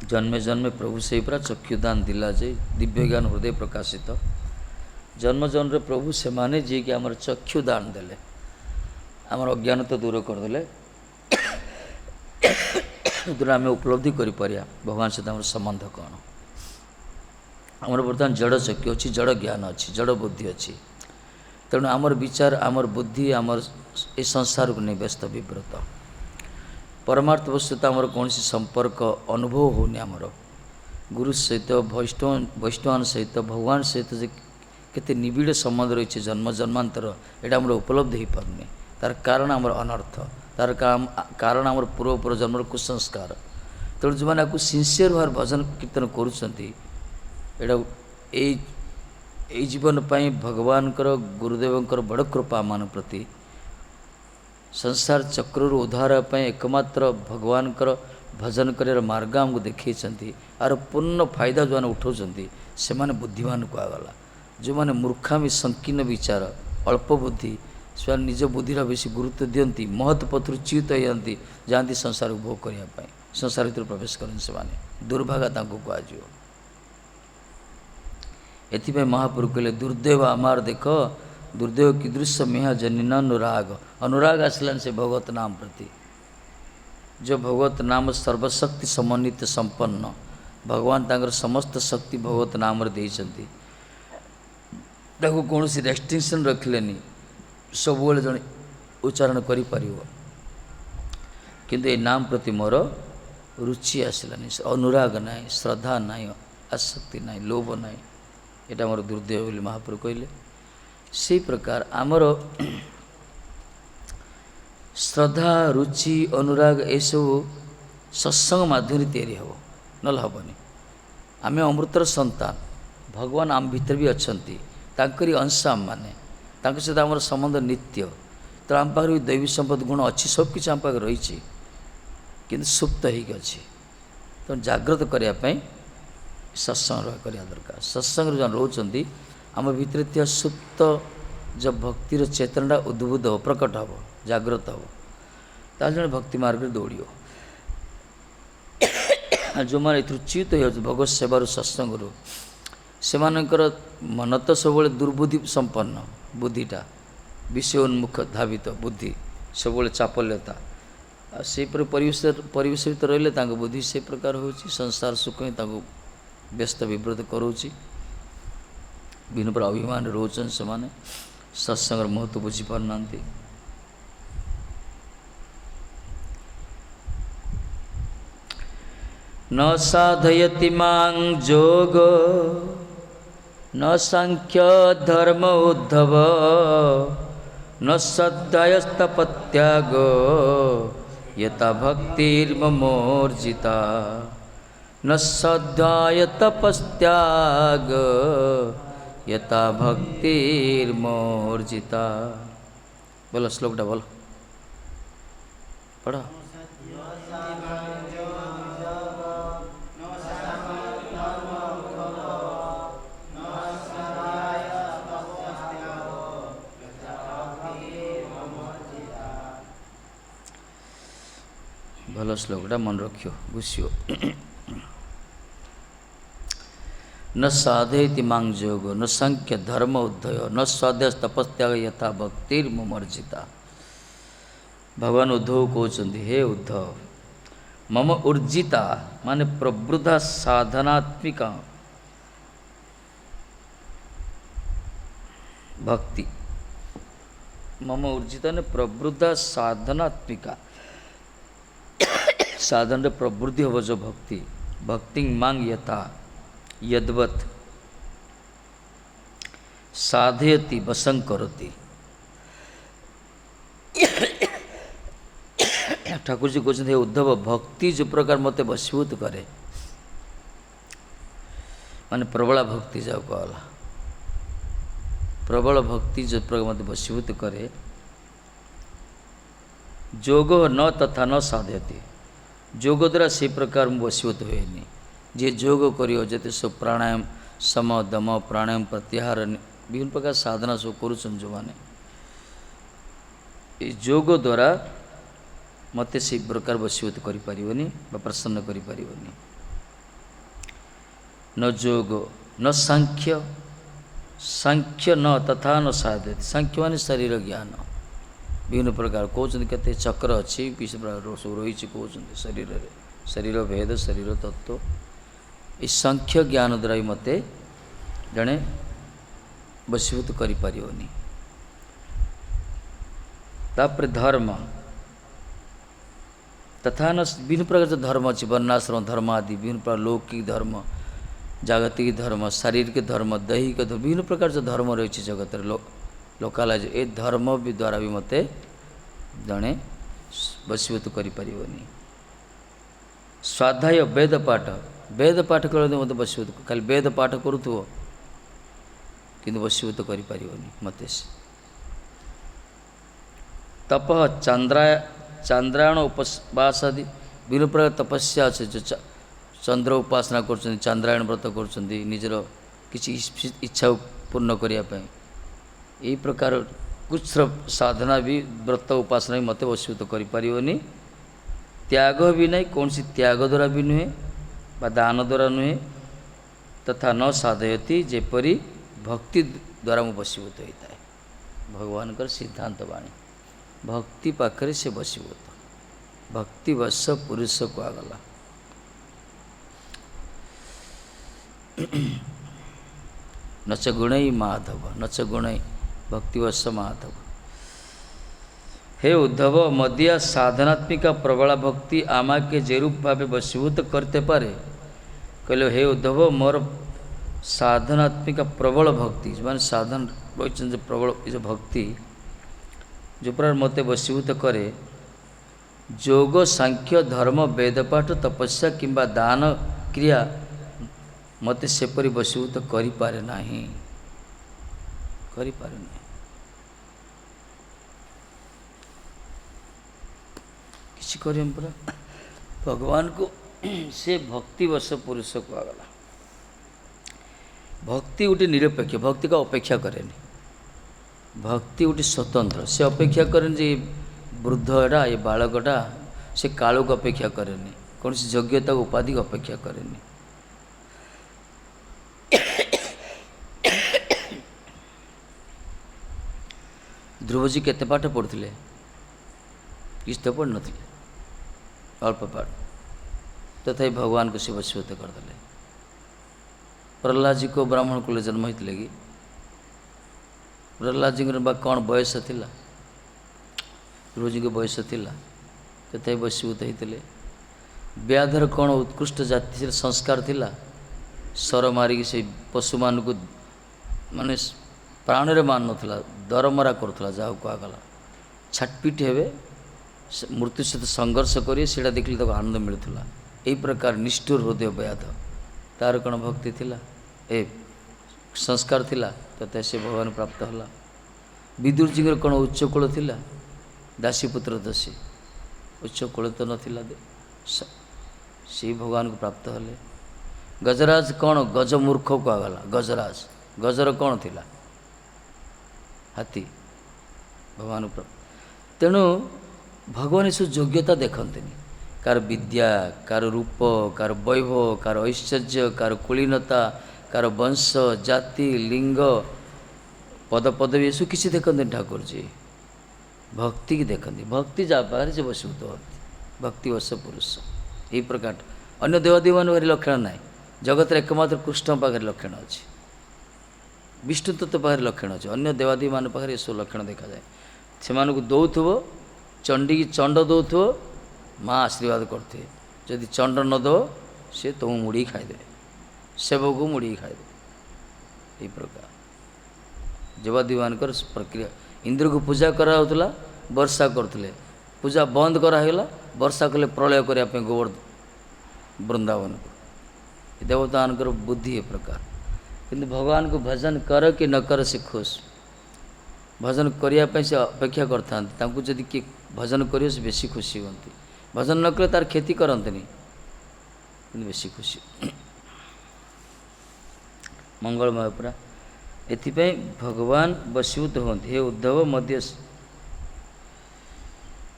जन्मे जन्मे प्रभु से पूरा चक्षुदान दिला जे दिव्य ज्ञान हृदय प्रकाशित जन्म जन्म प्रभु से माने जी कि आमर चक्षुदान देले आमर अज्ञानता दूर करदे द्वारा आम उपलब्धि कर भगवान सहित आम संबंध कौन आमर बर्तमान जड़ चक्षु अच्छी जड़ ज्ञान अच्छी जड़ बुद्धि अच्छी तेणु आमर विचार आमर बुद्धि आमर ये संसार को नहीं व्यस्त विव्रत परमार्थ वस्तुता आमर कौन संपर्क अनुभव होनी आमर गुरु सहित वैष्णव सहित भगवान सहित केते निबिड़ संबंध रही जन्म जन्मांतर यहाँ आम उपलब्ध हो पारे तार कारण आमर अनर्थ तार कारण आमर पूर्व जन्म कुसंस्कार तेणु जो मैंने सिंसियर भाव भजन कीर्तन करा जीवन पाई भगवान गुरुदेव बड़ कृपा मान प्रति संसार चक्र उद्धार एकमात्र भगवान भजन कर मार्ग आमको देखी आर पूर्ण फायदा जो उठाऊँच से बुद्धिमान कहगला जो मैंने मूर्खामी संकीर्ण विचार अल्प बुद्धि से निज बुद्धि बेसी गुरुत्व दियंती महत् पथर च्युत होती जाती संसार उपभोग करने संसार भर प्रवेश करते से दुर्भागा कह एथि महाप्रभु कहले दुर्दैव आमार देख दुर्दैव कीदृश मेहा जनिन अनुराग अनुराग आसलान से भगवत नाम प्रति जो भगवत नाम सर्वशक्ति समन्वित संपन्न भगवान तांकर समस्त शक्ति भगवत नाम देइछंती कौन रेस्ट्रिक्शन रखिलेनी सब जन उच्चारण करि परिबो किंतु ए नाम प्रति मोर रुचि आसलानी अनुराग नाई श्रद्धा नाई आसक्ति नाई लोभ नाई एटा मोर दुर्दैव बोली महाप्रभु कहले से प्रकार आमर श्रद्धा रुचि अनुराग ये सब सत्संग माध्यम तैयारी हम नल हेनी आम अमृतर संतान भगवान आम भीतर भी अच्छा तांकरी अंश आम माने सहित आम संबंध नित्य तो आम पाखे भी दैवी संपद गुण अच्छी सब किसी आम पाखे रही कि सुप्त होगी तो जागृत करने सत्संग करने दरकार सत्संग जो रोचंती आम भीतर थी सुप्त जब भक्तिर चेतनाटा उद्भूत हो प्रकट हो जागृत हो ताल जन भक्ति मार्ग दौड़ जो मैंने च्युत हो भगवत सेवार सत्संग से मन तो सब दुर्बुद्धि संपन्न बुद्धिटा विषयोन्मुख धावित बुद्धि सब चापल्यता से परिवेश भर रही बुद्धि से प्रकार हो संसार सुख ही व्यस्त विव्रत करोची विभिन्न प्रकार अभिमान रोचन से माने सत्संग महत्व बुझी पारना न साधयति मां जोग न सांख्य धर्म उद्धव न सद्दायस्तपत्याग यथा भक्तिर्ममोर्जिता न सद्दाय तपस्त्याग यथा भक्तिर्मोर्जिता। बोलो श्लोकटा बोलो पढ़ो। भल श्लोकटा मन रखियो घुसियो। न साधयति मां जोग न संख्य धर्म उद्धय न स्वाध्याय तपस्त्याग यथा भक्तिर्ममर्जिता। भगवान उद्धव कहते हे उद्धव मम ऊर्जिता माने प्रवृद्धा साधनात्मिका भक्ति मम ऊर्जिता ने प्रवृद्धा साधनात्मिका साधन प्रवृद्धि हो जो भक्ति भक्ति मांग यथा यद्वत साधयति वशं करोति। ठाकुर जी कहते उद्धव भक्ति जो प्रकार मते वशीभूत करे माने प्रबला भक्ति जाओ कहला प्रबल भक्ति जो प्रकार मते वशीभूत करे जोग न तथा न साधयति जोग द्वारा से प्रकार वशीभूत हुएनि जे जोग करियो जते सब प्राणायाम सम दम प्राणायाम प्रत्याहार विभिन्न प्रकार साधना सब करुछन जो माने जोग द्वारा मते से प्रकार वशीभूत करि परिबनी बा प्रसन्न करि परिबनी। न जोग न सांख्य सांख्य न तथा न साधयति सांख्य माने शरीर ज्ञान विभिन्न प्रकार कहते केते चक्र अच्छी विभिन्न प्रकार सब रही कहते शरीर रे शरीर भेद शरीर तत्व इस सांख्य ज्ञान द्वारा ही मते जड़े वशीभूत करि परिबनी। तापर धर्म तथा न विभिन्न प्रकार जो धर्म अच्छी वर्णाश्रम धर्म आदि विभिन्न प्रकार लौकिक धर्म जागतिक धर्म शारीरिक धर्म दैहिक धर्म विभिन्न प्रकार जो धर्म रही जगत लोकालाइज ए धर्म भी द्वारा भी मते जड़े वशीभूत करि परिबनी। स्वाध्याय वेद पाठ कर मत वशीभूत खाली वेद पाठ करुथो कि वशीभूत करि परिबनी मते। तप चांद्रायण उपवास आदि विभिन्न प्रकार तपस्या अच्छे जो चंद्र उपासना कर चांद्रायण व्रत कर निजर किसी इच्छा पूर्ण करने यही प्रकार कुछ साधना भी व्रत उपासना भी मत वशीभूत करें त्याग भी नहीं कौन सी त्याग द्वारा भी नुहे बा दान द्वारा नुहे तथा न साधयती जेपरी भक्ति द्वारा मु वशीभूत होता है भगवान का सिद्धांत वाणी भक्ति पाखरे से वशीभूत भक्ति वश पुरुष को आगला नच गुण माधव नच गुण भक्तिवश माधव। हे उद्धव मदिया साधनात्मिका प्रबला भक्ति आमा के जे रूप भाव वशीभूत करते पारे कहले हे उद्धव मोर साधनात्मिका प्रबल भक्ति मान साधन जो प्रबल जो भक्ति जो प्रकार मत वशीभूत करे जोग सांख्य धर्म वेदपाठ तपस्या किंबा दान क्रिया मत सेपरी वशीभूत करि पारे नाही किसी करें पूरा भगवान को से भक्तिवश पुरुष को आगला भक्ति गोटे निरपेक्ष भक्ति का अपेक्षा करेनि भक्ति गोटे स्वतंत्र से अपेक्षा करें जे वृद्धटा ये बालकटा से काल को अपेक्षा करेनि कौन सी योग्यता उपाधि को अपेक्षा करेनि ध्रुवजी केते पाठ पढ़ुले किस तो पढ़ नथिले अल्प पाठ तथा भगवान को से वशीभूत करदे प्रहलाद जी को ब्राह्मण कुल जन्म होते कि प्रहलाद जी बा कौन बयस थिला ध्रुवजी को बयस थिला तथा वशीभूत होते व्याधर कौन उत्कृष्ट जाति संस्कार थिला सर मारिकी से पशु मान को माने प्राण रे मान नथिला दरमरा करुला जहाँ को आगला छाटपिट हेबे मृत्यु सहित संघर्ष करिए सेटा देखले तो आनंद मिलुला यही प्रकार निष्ठुर हृदय व्याध तार कौन भक्ति थिला ए संस्कार थिला तथा से भगवान प्राप्त होला विदुर जी कौन उच्च कुल थिला दासीपुत्र दसी उच्च कुल तो नथिला से भगवान को प्राप्त हले गजराज कौन गज मूर्ख को आगला गजराज गजर कौन थिला हाथी भगवान तेणु भगवान इस योग्यता देखते कार विद्या कार रूप कार वैभव कार ऐश्वर्य कार कुलीनता कार वंश जाति लिंग पद पदवी ये सब किसी देखते ठाकुर जी भक्ति की देखते भक्ति जा पारे से वशीभूत होती भक्तिवश पुरुष यही प्रकार अन्य देवादेव मान लक्षण ना जगत एकमात्र कृष्ण पाखे लक्षण अच्छी विष्णु तत्व पाखे लक्षण अच्छे अन्य देवादेवी मान पाखे सब लक्षण देखा जाए से दौथुव चंडी की चंड दौथुव माँ आशीर्वाद करते जदि चंड न दो सी तुम मुड़ी खाईदे सेव को मुड़ी खाईदे यही प्रकार देवादेवी मान प्रक्रिया इंद्र को पूजा कराला वर्षा करते पूजा बंद कराला वर्षा कले प्रलय करने गोवर्धन वृंदावन को देवता मानकर बुद्धि ए प्रकार किंतु भगवान को भजन कर कि न कर से खुश भजन करने से अपेक्षा करता जदि किए भजन कर बेसी खुशी होती भजन न कले तार खेती करते बेसी खुशी मंगलमय पूरा एथिपाई भगवान वशीभूत होते हे उद्धव मध्य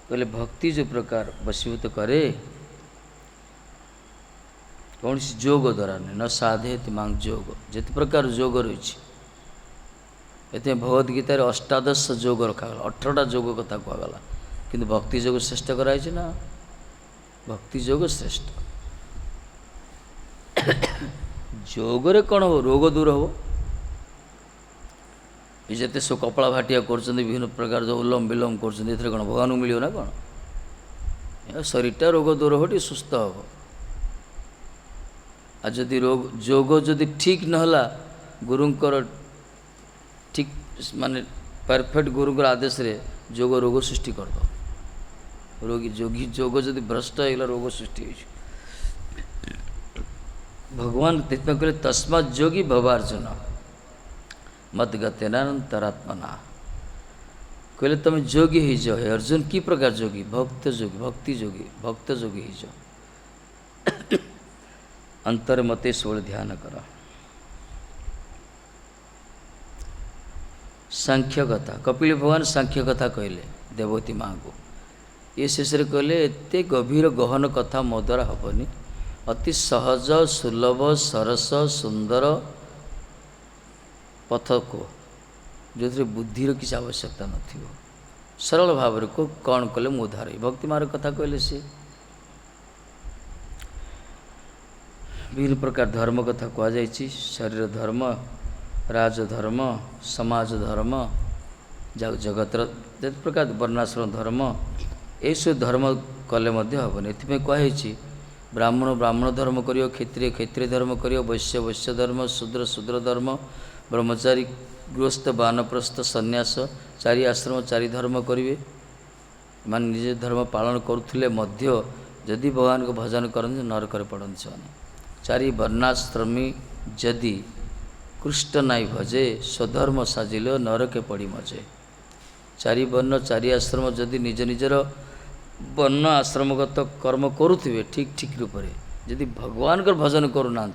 कहले भक्ति जो प्रकार वशीभूत करे कौन सी जोग द्वारा नहीं न साधे मांग जोग जिते प्रकार जोग रही भगवद गीतार अष्टादश जोग रखागला 18टा जोग कथा कहगला किंतु भक्ति जोग श्रेष्ठ कराई ना भक्ति जोग श्रेष्ठ जोगरे कौन हो रोग दूर हो जिते सब कपड़ा भाटिया कर विभिन्न प्रकार जो उलम विलम कर कौन भगवान को मिलो ना कौन शरीरटा रोग दूर हो सुस्थ हम आ जदि रोग जोग जदि ठीक नहला गुरुंकर ठीक माने परफेक्ट गुरुंकर आदेश रे जोग रोग सृष्टि कर दो रोगी जोगी जोग जदि भ्रष्ट होगा रोग सृष्टि हो भगवान कहले तस्मात् जोगी भवार्जुन मत गतेनान्तरात्मना कहले तुम जोगी हो जाओ। हे अर्जुन की प्रकार जोगी? भक्त जोगी, भक्ति जोगी, भक्त जोगी हो जाओ। अंतर मते सोल ध्यान कर। सांख्य कथा कपिल भगवान सांख्य कथा कहले देवती माँ को। ये शेष कहले एते गभीर गहन कथा मो द्वारा हेनी, अति सहज सुलभ सरस सुंदर पथ को जो बुद्धिर किसी आवश्यकता नथिव सरल भाव को कौन कले मु उद्धार भक्ति मार कथा कहले। सी विभिन्न प्रकार धर्म कथा कहुई, शरीर धर्म, राजधर्म, समाज धर्म, जगतर जत प्रकार वर्णाश्रम धर्म, ये सब धर्म कले हेनी। एथि कहुई ब्राह्मण ब्राह्मण धर्म करियो, क्षत्रिय क्षत्रिय धर्म करियो, वैश्य वैश्य धर्म, शूद्र शूद्र धर्म, ब्रह्मचारी गृहस्थ वानप्रस्थ सन्यास चारि आश्रम चारि धर्म करेंगे। मान निज धर्म पालन करुले जदि भगवान को भजन करते नरक पड़ते से चारि वर्णाश्रमी जदि कृष्ण नाई भजे स्वधर्म साजिल नरके पड़ी मजे। चारि वर्ण चारि आश्रम जदि निज निजर वर्ण आश्रमगत कर्म करुवे ठीक ठीक रूप से जदि भगवान को भजन करूना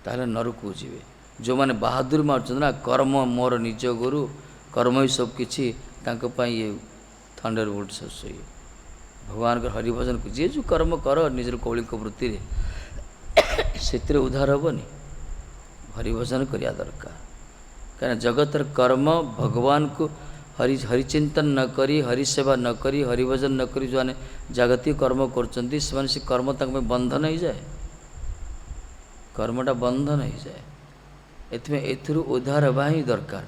ताहले नरक को जीवे। जो मैंने बहादुर मार्चन ना कर्म मोर निज गुरु कर्म ही सब किछि ये थंडर बोल्ट सब सही भगवान का हरिभजन को जी जो कर्म कर निजर कौलिक वृत्ति से उद्धार हेनी। हरिभजन करिया दरकार कहीं जगतर कर्म भगवान को हरिचिंतन न करी हरिसेवा न करी हरिभजन न करी जो मैंने जागतिक कर्म करचंती से कर्म तक में बंधन हो जाए, कर्मटा बंधन हो जाए। एथमें एथुरु उद्धार हवा ही दरकार,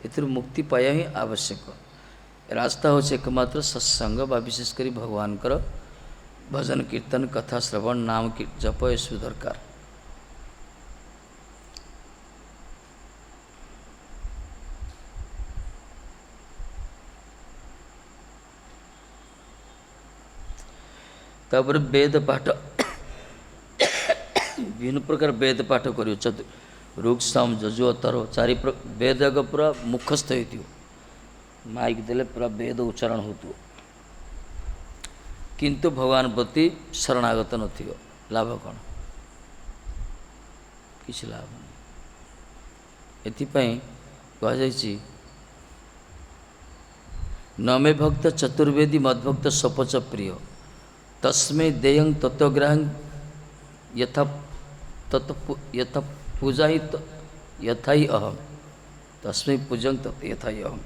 एथुरु मुक्ति पाया ही आवश्यक। रास्ता हो एकमात्र सत्संग बा विशेषकर भगवान कर भजन कीर्तन कथा श्रवण नाम जप ये दरकार। तापर वेद पाठ विभिन्न प्रकार वेद पाठ करियो ऋग साम यजु अथर्व चारि वेद आग पूरा मुखस्थ हो माइक देले पूरा वेद उच्चारण हो किंतु भगवान प्रति शरणागत नथियो लाभ कौन? किसी लाभ नहीं। एथिपाई कहुई न मे भक्त चतुर्वेदी मद्भक्त सपच प्रिय तस्मै देयं तत्वग्रहं यथा यथा पूजा ही यथा ही अहम तस्मै पूजं यथा ही अहम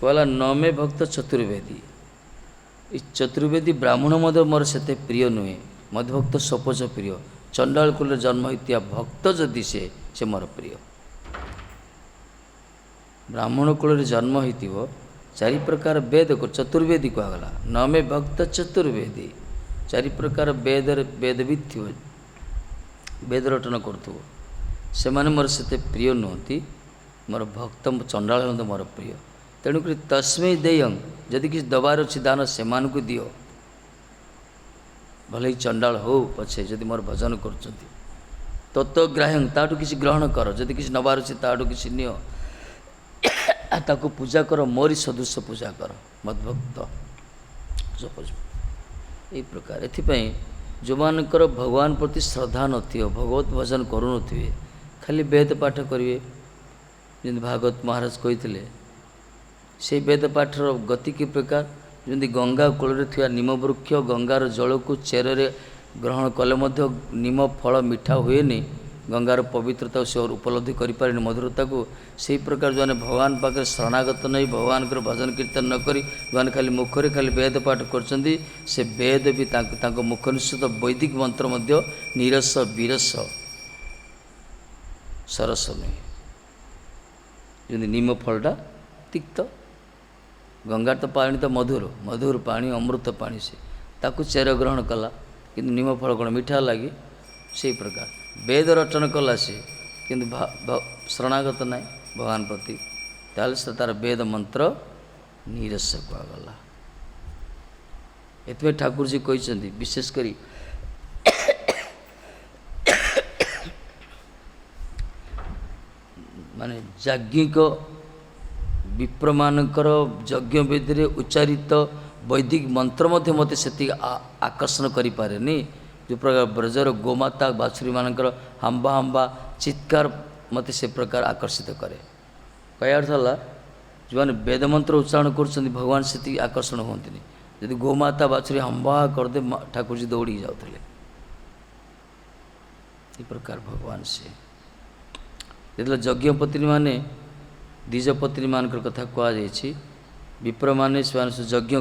कहला न मे भक्त चतुर्वेदी। इस चतुर्वेदी ब्राह्मण मध्य मोर से प्रिय नुहे, मधुभक्त सपच प्रिय। चंडाल कुल जन्म होता भक्त जदि से मोर प्रिय। ब्राह्मण कुल जन्म हो चारि प्रकार वेद को चतुर्वेदी कहगला न मे भक्त चतुर्वेदी चारि प्रकार वेदविद थी वेद रटन करुव से माने मोर से प्रिय नुहति मोर भक्त चंडाल हूँ मोर प्रिय। तेणुक तस्मै देयं जदि किसी दबार अच्छी दान से दियो भले ही चंडाल हो पछे जदि मोर भजन कर तत्वग्राह्यं ताठू किसी ग्रहण कर जदि किसी नबार अच्छी ताठू किसी नियो ताको पूजा कर मोरी सदृश पूजा कर मद्भक्त सपोज यही प्रकार। एथिपाई जो मानकर भगवान प्रति श्रद्धा नथियो भगवत भजन करू नथिवे खाली वेद पाठ करिवे जिन भागवत महाराज कही से वेद पाठर गति कि प्रकार जमी गंगा कूल निम वृक्ष गंगार जल को चेर ग्रहण कले निम फल मीठा हुएनि गंगार पवित्रता से उपलब्धि करें मधुरता को से प्रकार जो भगवान पाखे शरणागत नहीं भगवान को भजन कीर्तन न करी जो खाली मुखरे खाली वेद पाठ कर से वेद भी मुख निश्चित वैदिक मंत्र मध्य नीरस बीरस सरस नहीं जमी निम फलटा तिक्त गंगार तो पानी तो मधुर मधुर पानी अमृत पानी से ताकू चेर ग्रहण कला कि निम फल कौन मीठा लगे से प्रकार वेद रचन कला सी किंतु शरणागत नाई भगवान प्रति ताल से तार वेद मंत्र नीरस कहगला। एथमे ठाकुर जी कहते विशेषकर माने याज्ञिक विप्रमानकर यज्ञ विधि उच्चारित वैदिक मंत्र मध्य मते से आकर्षण करें जो प्रकार ब्रजर गोमाता बाछुरी मानकर हाम्बा हाम्बा चित्कार मते से प्रकार आकर्षित करे। कह अर्थ है जो मैंने वेद मंत्र उच्चारण कर भगवान से आकर्षण हमें यदि गोमाता बाछुरी हम्बा करदे ठाकुर जी दौड़ी जाते प्रकार भगवान से जो यज्ञ पत्नी माने द्विज पत्नी मान कथा कहुई विप्र माने से यज्ञ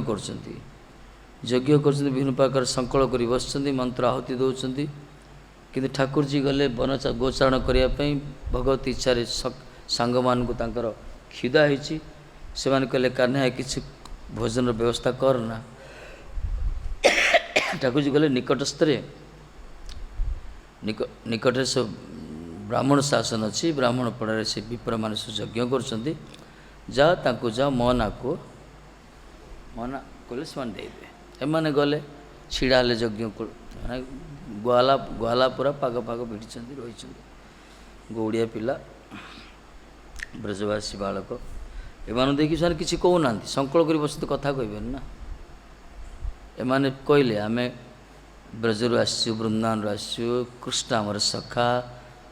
कर विभिन्न प्रकार संकल्प कर बस मंत्र आहुति दौरान किंतु ठाकुर जी गले वन गोचारण करने भगवत इच्छा सांग मान क्षुदा होती से कहले कान्हा किसी भोजन व्यवस्था करना। ठाकुर जी गले निकटस्थ निकट से ब्राह्मण शासन अच्छी ब्राह्मण पड़े से विप्र मान यज्ञ कर जा मना को मना कले से एमाने गले छिड़ा हेले यज्ञ गुआला गुआला पूरा पाग पाग भिड़ी रही गौड़िया पिला ब्रजवासी बालक एमान देखी से किसी कहूना संकल्प कर बस कथा कहे ना एमाने कहले आमे ब्रजर आसु वृंदावन आसु कृष्ण आमर सखा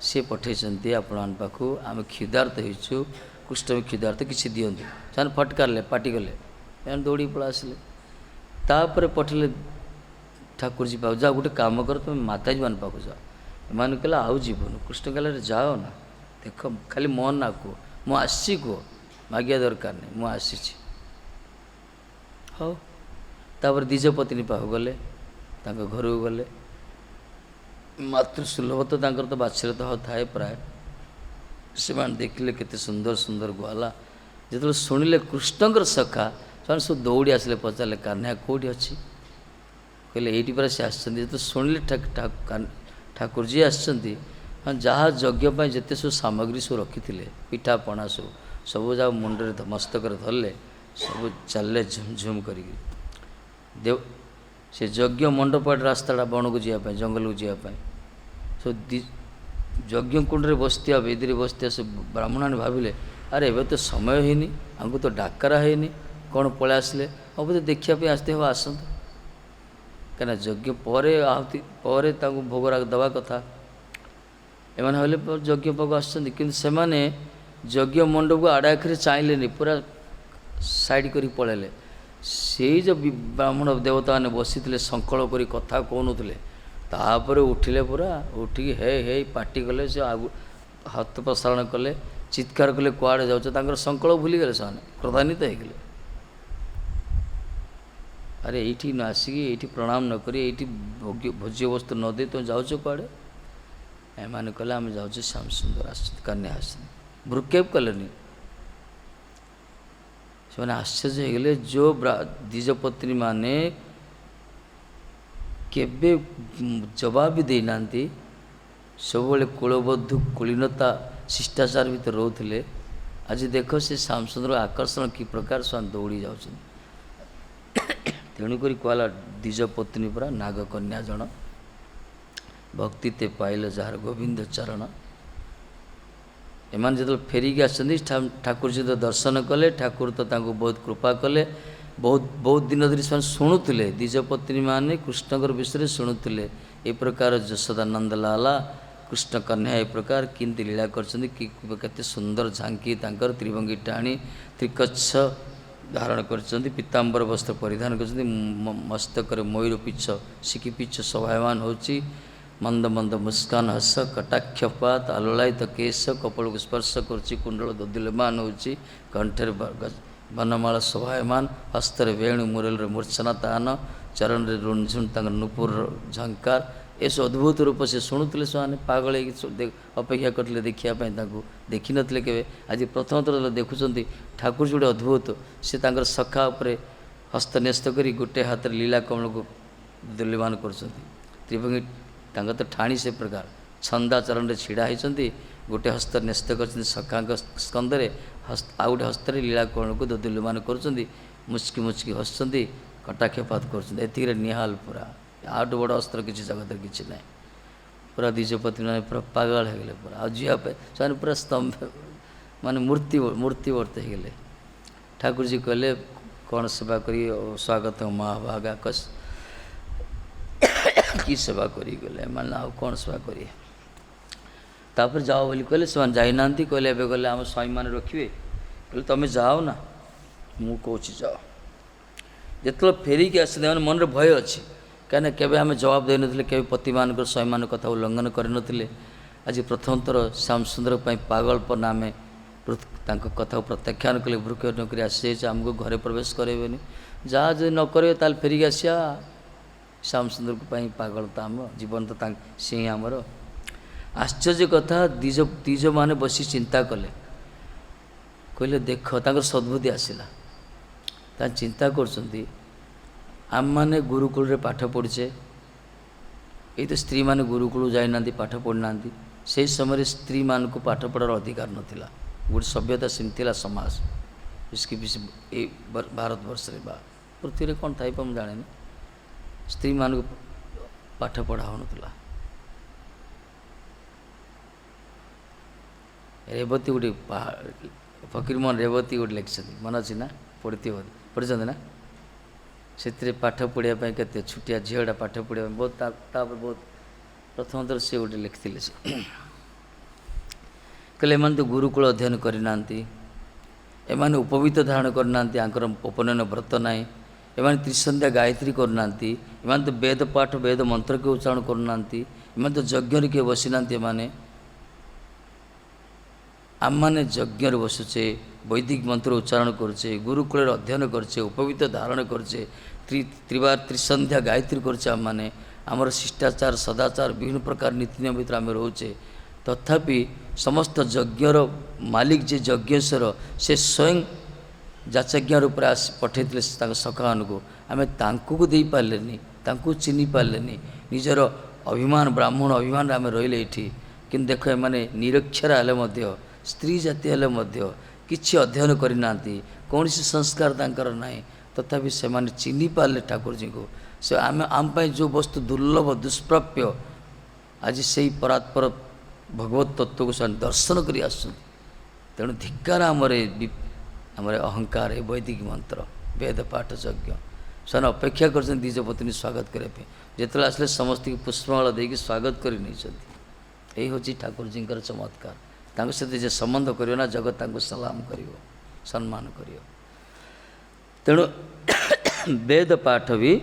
सी पठे आपण पाखु आम क्षुधार्थ होइछु कृष्ण भी क्षुधार्थ किसी दिंतु से फटकारले पाटी गले दौड़ी पड़ा आसिले तापर पठेले ठाकुर जी पाख जाओ गोटे काम कर तुम माताजी मान पाख जाओ एम कहला आउ जीवन कृष्ण कहला जाओ ना देख खाली मन ना कह मुझी कह मागिया दरकार नहीं मुझी हाँ तापर द्विज पत्नी पाख गले घर को गले मातृसुलभ तो तो बाछर तो थाए प्राय से देखिले केते सुंदर सुंदर गुआला जो शुणिले कृष्णकर सखा से सब दौड़ी आसिले पचारे कान्हा कौटी अच्छी कहले ये पर से जो शुणिले ठाकुर जी आसती हाँ जहाँ यज्ञ जिते सब सामग्री सब रखी थे पिठा पणा सब जहाँ मुंडे मस्तक धरले सब चलले झुमझुम कर देव से यज्ञ मंडप रास्ता बण को जावाई जंगल को जावाई सो यज्ञ कुंड में बसती वेदी बसती सब ब्राह्मण भाविले अरे एवं तो समय होनी आमको तो डाकरा है कौन पलि आसिले हम बोधे देखापी आसते हम आसतु कहीं यज्ञ पर आहुति पर भोगराग दवा कथा एम यज्ञ पाक आसछन्ति किंतु सेमाने यज्ञ मंडप को आड़े आखिरी चाहिए पूरा साइड कर पलैले से जो ब्राह्मण देवता मैंने बसी संकल्प कर कथा कहते तापर उठिले पूरा उठिकी हे पाटी कले से हाथ प्रसारण कले चित्कार कले कुआड़े जाऊँ संकल्प भूली गले से क्रोधान्वित होगले अरे ये न आसिकी ये प्रणाम न करी ये भोज्य वस्तु न दे तुम जाऊँ कुआड़े एम कहले आम जाऊँ श्याम सुंदर कन्या आस भ्रुक्षेप कलेनि से आश्चर्य होगले जो द्विज पत्नी माने केबे जवाब भी देना सब कूलबद्धु कुलीनता शिष्टाचार भर रोते आज देख से श्याम सुंदर आकर्षण कि प्रकार से दौड़ी जाऊँ तेणुक कहला द्विज पत्नी पूरा नाग कन्या जन भक्ति ते पाइल जार गोविंद चरण एम जो फेरिकी आसछन्ति ठाकुर जी तो दर्शन कले ठाकुर तो बहुत कृपा कले बहुत दिन धरी से शुणुले द्विज पत्नी माने कृष्णकर विषय शुणुले ए प्रकार यशोदानंद लाला कृष्ण कन्या ए प्रकार किंतु लीला करते सुंदर झांकी तांकर त्रिभंगी टाणी त्रिकच्छ धारण कर पीताम्बर वस्त्र परिधान कर मस्तक मयूर पिच्छ सिकी पिच्छ शोभायमान होची मंद मंद मुस्कान हस कटाक्षपात आलोलायित केश कपाल को स्पर्श कुंडल ददुल्यमान होची कंठर बनमाला शोभायमान हस्तर वेणु मुरल मूर्छना तान चरण रुणझुण नुपुर झंकार ये अद्भुत रूप से शुणुले से पागल अपेक्षा करते देखापी देखी नथिले केवे आज प्रथम थर देखुं ठाकुर जी गोटे अद्भुत से सखा उपरे हस्तन्यस्त कर गोटे हाथ लीला कमल को दुल्यमान कर त्रिभंगी तो ठाणी से प्रकार छंदा चरण छिड़ा होती गोटे हस्त न्यस्त कर सखा स्कंदे आउ गोटे हस्त लीला कमल को दुल्यमान कर मुचकी मुचकी हसुँच कटाक्षपात कर निहाल पूरा आठ बड़ अस्त्र किसी जगत किसी ना पूरा द्विजपति मैंने पूरा पागल हो गए पूरा आजीप से पूरा स्तंभ माने मूर्तिवर्त हो गए ठाकुर जी कहले कौन सेवा करी स्वागत महाभागा कस कि सेवा करी गले मान आ कौन सेवा करी तापर जाओ बोली कहले से जाना कहले एवं गले आम स्वामी मैंने रखिए कहले तुम जाओ ना मु कौच जाओ जो फेरिकी आसते मैंने मन में भय अच्छे कहीं केवे आम जवाब दे नी के पति मान स्वामी मान कथा उल्लंघन करे आज प्रथम थर श्याम सुंदर पागलपन आम कथा प्रत्याख्यान कले वृक्ष नक आसी जाए आमको घरे प्रवेश करेंगे जहाँ जो न करे ताल फेरिकी आसिया श्याम सुंदर पागल तो आम जीवन तो सी आमर आश्चर्य कथा दीज माने बसी चिंता कले कहले देख तर सद्बुद्धि आसला चिंता कर आम मैंने गुरुकुल रे पाठ पढ़ुचे ये तो स्त्री माने गुरुकुल जाना पाठ पढ़ना से समय स्त्री मान को पाठ पढ़ार अधिकार नाला गोटे सभ्यता सेमती समाज इसकी भारतवर्ष रे बा पृथ्वी कौन थाई मुझे जाने स्त्री मान को पाठ पढ़ा हो नाला रेवती गोटे फकीर मोहन रेवती गोटे लिखिं मन अच्छी ना पढ़ी ना से पाठ पढ़ाई के छुटिया झीटा पाठ पढ़ाई बहुत बहुत प्रथम थर सी गोटे लिखी कहले एम तो गुरुकुल अध्ययन करना एम उपवीत धारण करना उपनयन व्रत ना एम त्रिसंध्या गायत्री करना एम तो वेद पाठ वेद मंत्र के उच्चारण करना एम तो यज्ञ किए बसी ना आम मैंने यज्ञ बसुचे वैदिक मंत्र उच्चारण करुचे गुरुकुल अध्ययन करचे उपवीत धारण करचे त्रिवार त्रिसंध्या गायत्री करचे आम मैंने आमर शिष्टाचार सदाचार विभिन्न प्रकार नीति नियम भर आम रोचे तथापि समस्त यज्ञर मालिक जे यज्ञेश्वर से स्वयं जाचज्ञ रूप पठे सखा को आम तांकु दे पारे तांकु चिन्ह पारे निजर अभिमान ब्राह्मण अभिमान आम रहिले ये कि देख एमाने निरक्षर हेले स्त्री जाति हेले किछि अध्ययन करना कौन संस्कार तांकर नाई तथापि से माने चिन्ह पारे ठाकुर जी को से आम आम जो वस्तु दुर्लभ दुष्प्राप्य आज से परात्पर भगवत तत्व को से दर्शन कर तेणु धिक्कार आमर अहंकार वैदिक मंत्र वेद पाठ यज्ञ से अपेक्षा कर द्विज पत्नी स्वागत करने जिते आसले समस्त पुष्पमाला देकी स्वागत कर यही हूँ ठाकुर जी चमत्कार सहित जे संबंध करियो ना जगत सलाम करियो सम्मान करियो तेणु वेद पाठ भी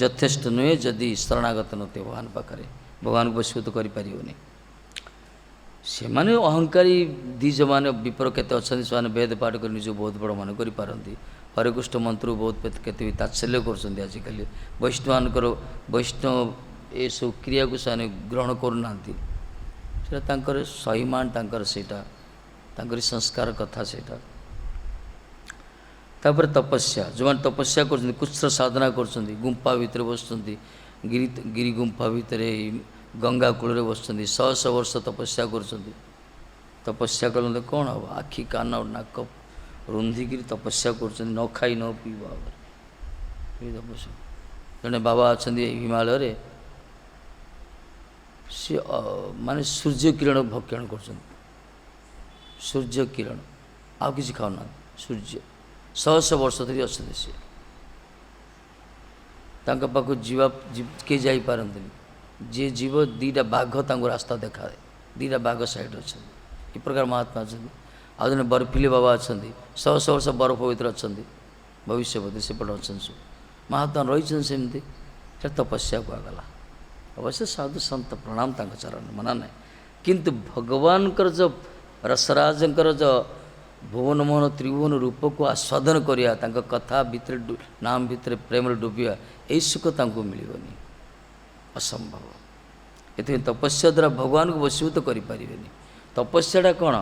यथेष्ट नुहे जदि शरणागत नते भगवान पाखे भगवान को वशीभूत करें से माने अहंकारी दीज मैंने विपर केते अच्छा से वेद पाठ कर निज बहुत बड़ मन करती हरिकृष्ण मंत्र बहुत केते तात्सल्य करजिकल वैष्णव वैष्णव ये सब क्रिया को से ग्रहण करना सहीमान से संस्कार कथा से तपस्या जो मैंने तपस्या कर कुछ साधना कर गुंफा भितर बस गिरी गुंफा भितर गंगा कूल बस 100 वर्ष तपस्या कर तपस्या कल कौन हम आखि कान नाक रुंधिकी तपस्या कर न खाई न पी तपस्या जड़े बाबा अच्छा हिमालय सी माने सूर्य किरण भक्षण कर सूर्य किरण आ कि खाऊना सूर्य 100 वर्ष धरी अच्छा सी पाक जीवा किए जापारती जी जीव दीटा बाघ रास्ता देखा दीटा बाघ साइड अच्छा ये प्रकार महात्मा अच्छा आज जन बर्फिली बाबा अच्छा 100 वर्ष बरफ भर अच्छा भविष्यवती सेपटे अच्छा सब महात्मा रही सेमती तपस्या कहगला अवश्य साधु संत प्रणाम चरण मना ना किंतु भगवान जो रसराजंकर जो भुवन मोहन त्रिभुवन रूप को आस्वादन करिया कथा भितर नाम भितर प्रेम डुबिया यही सुख मिलनी असंभव ये तपस्या द्वारा भगवान को वशीभूत करें तपस्याटा कौन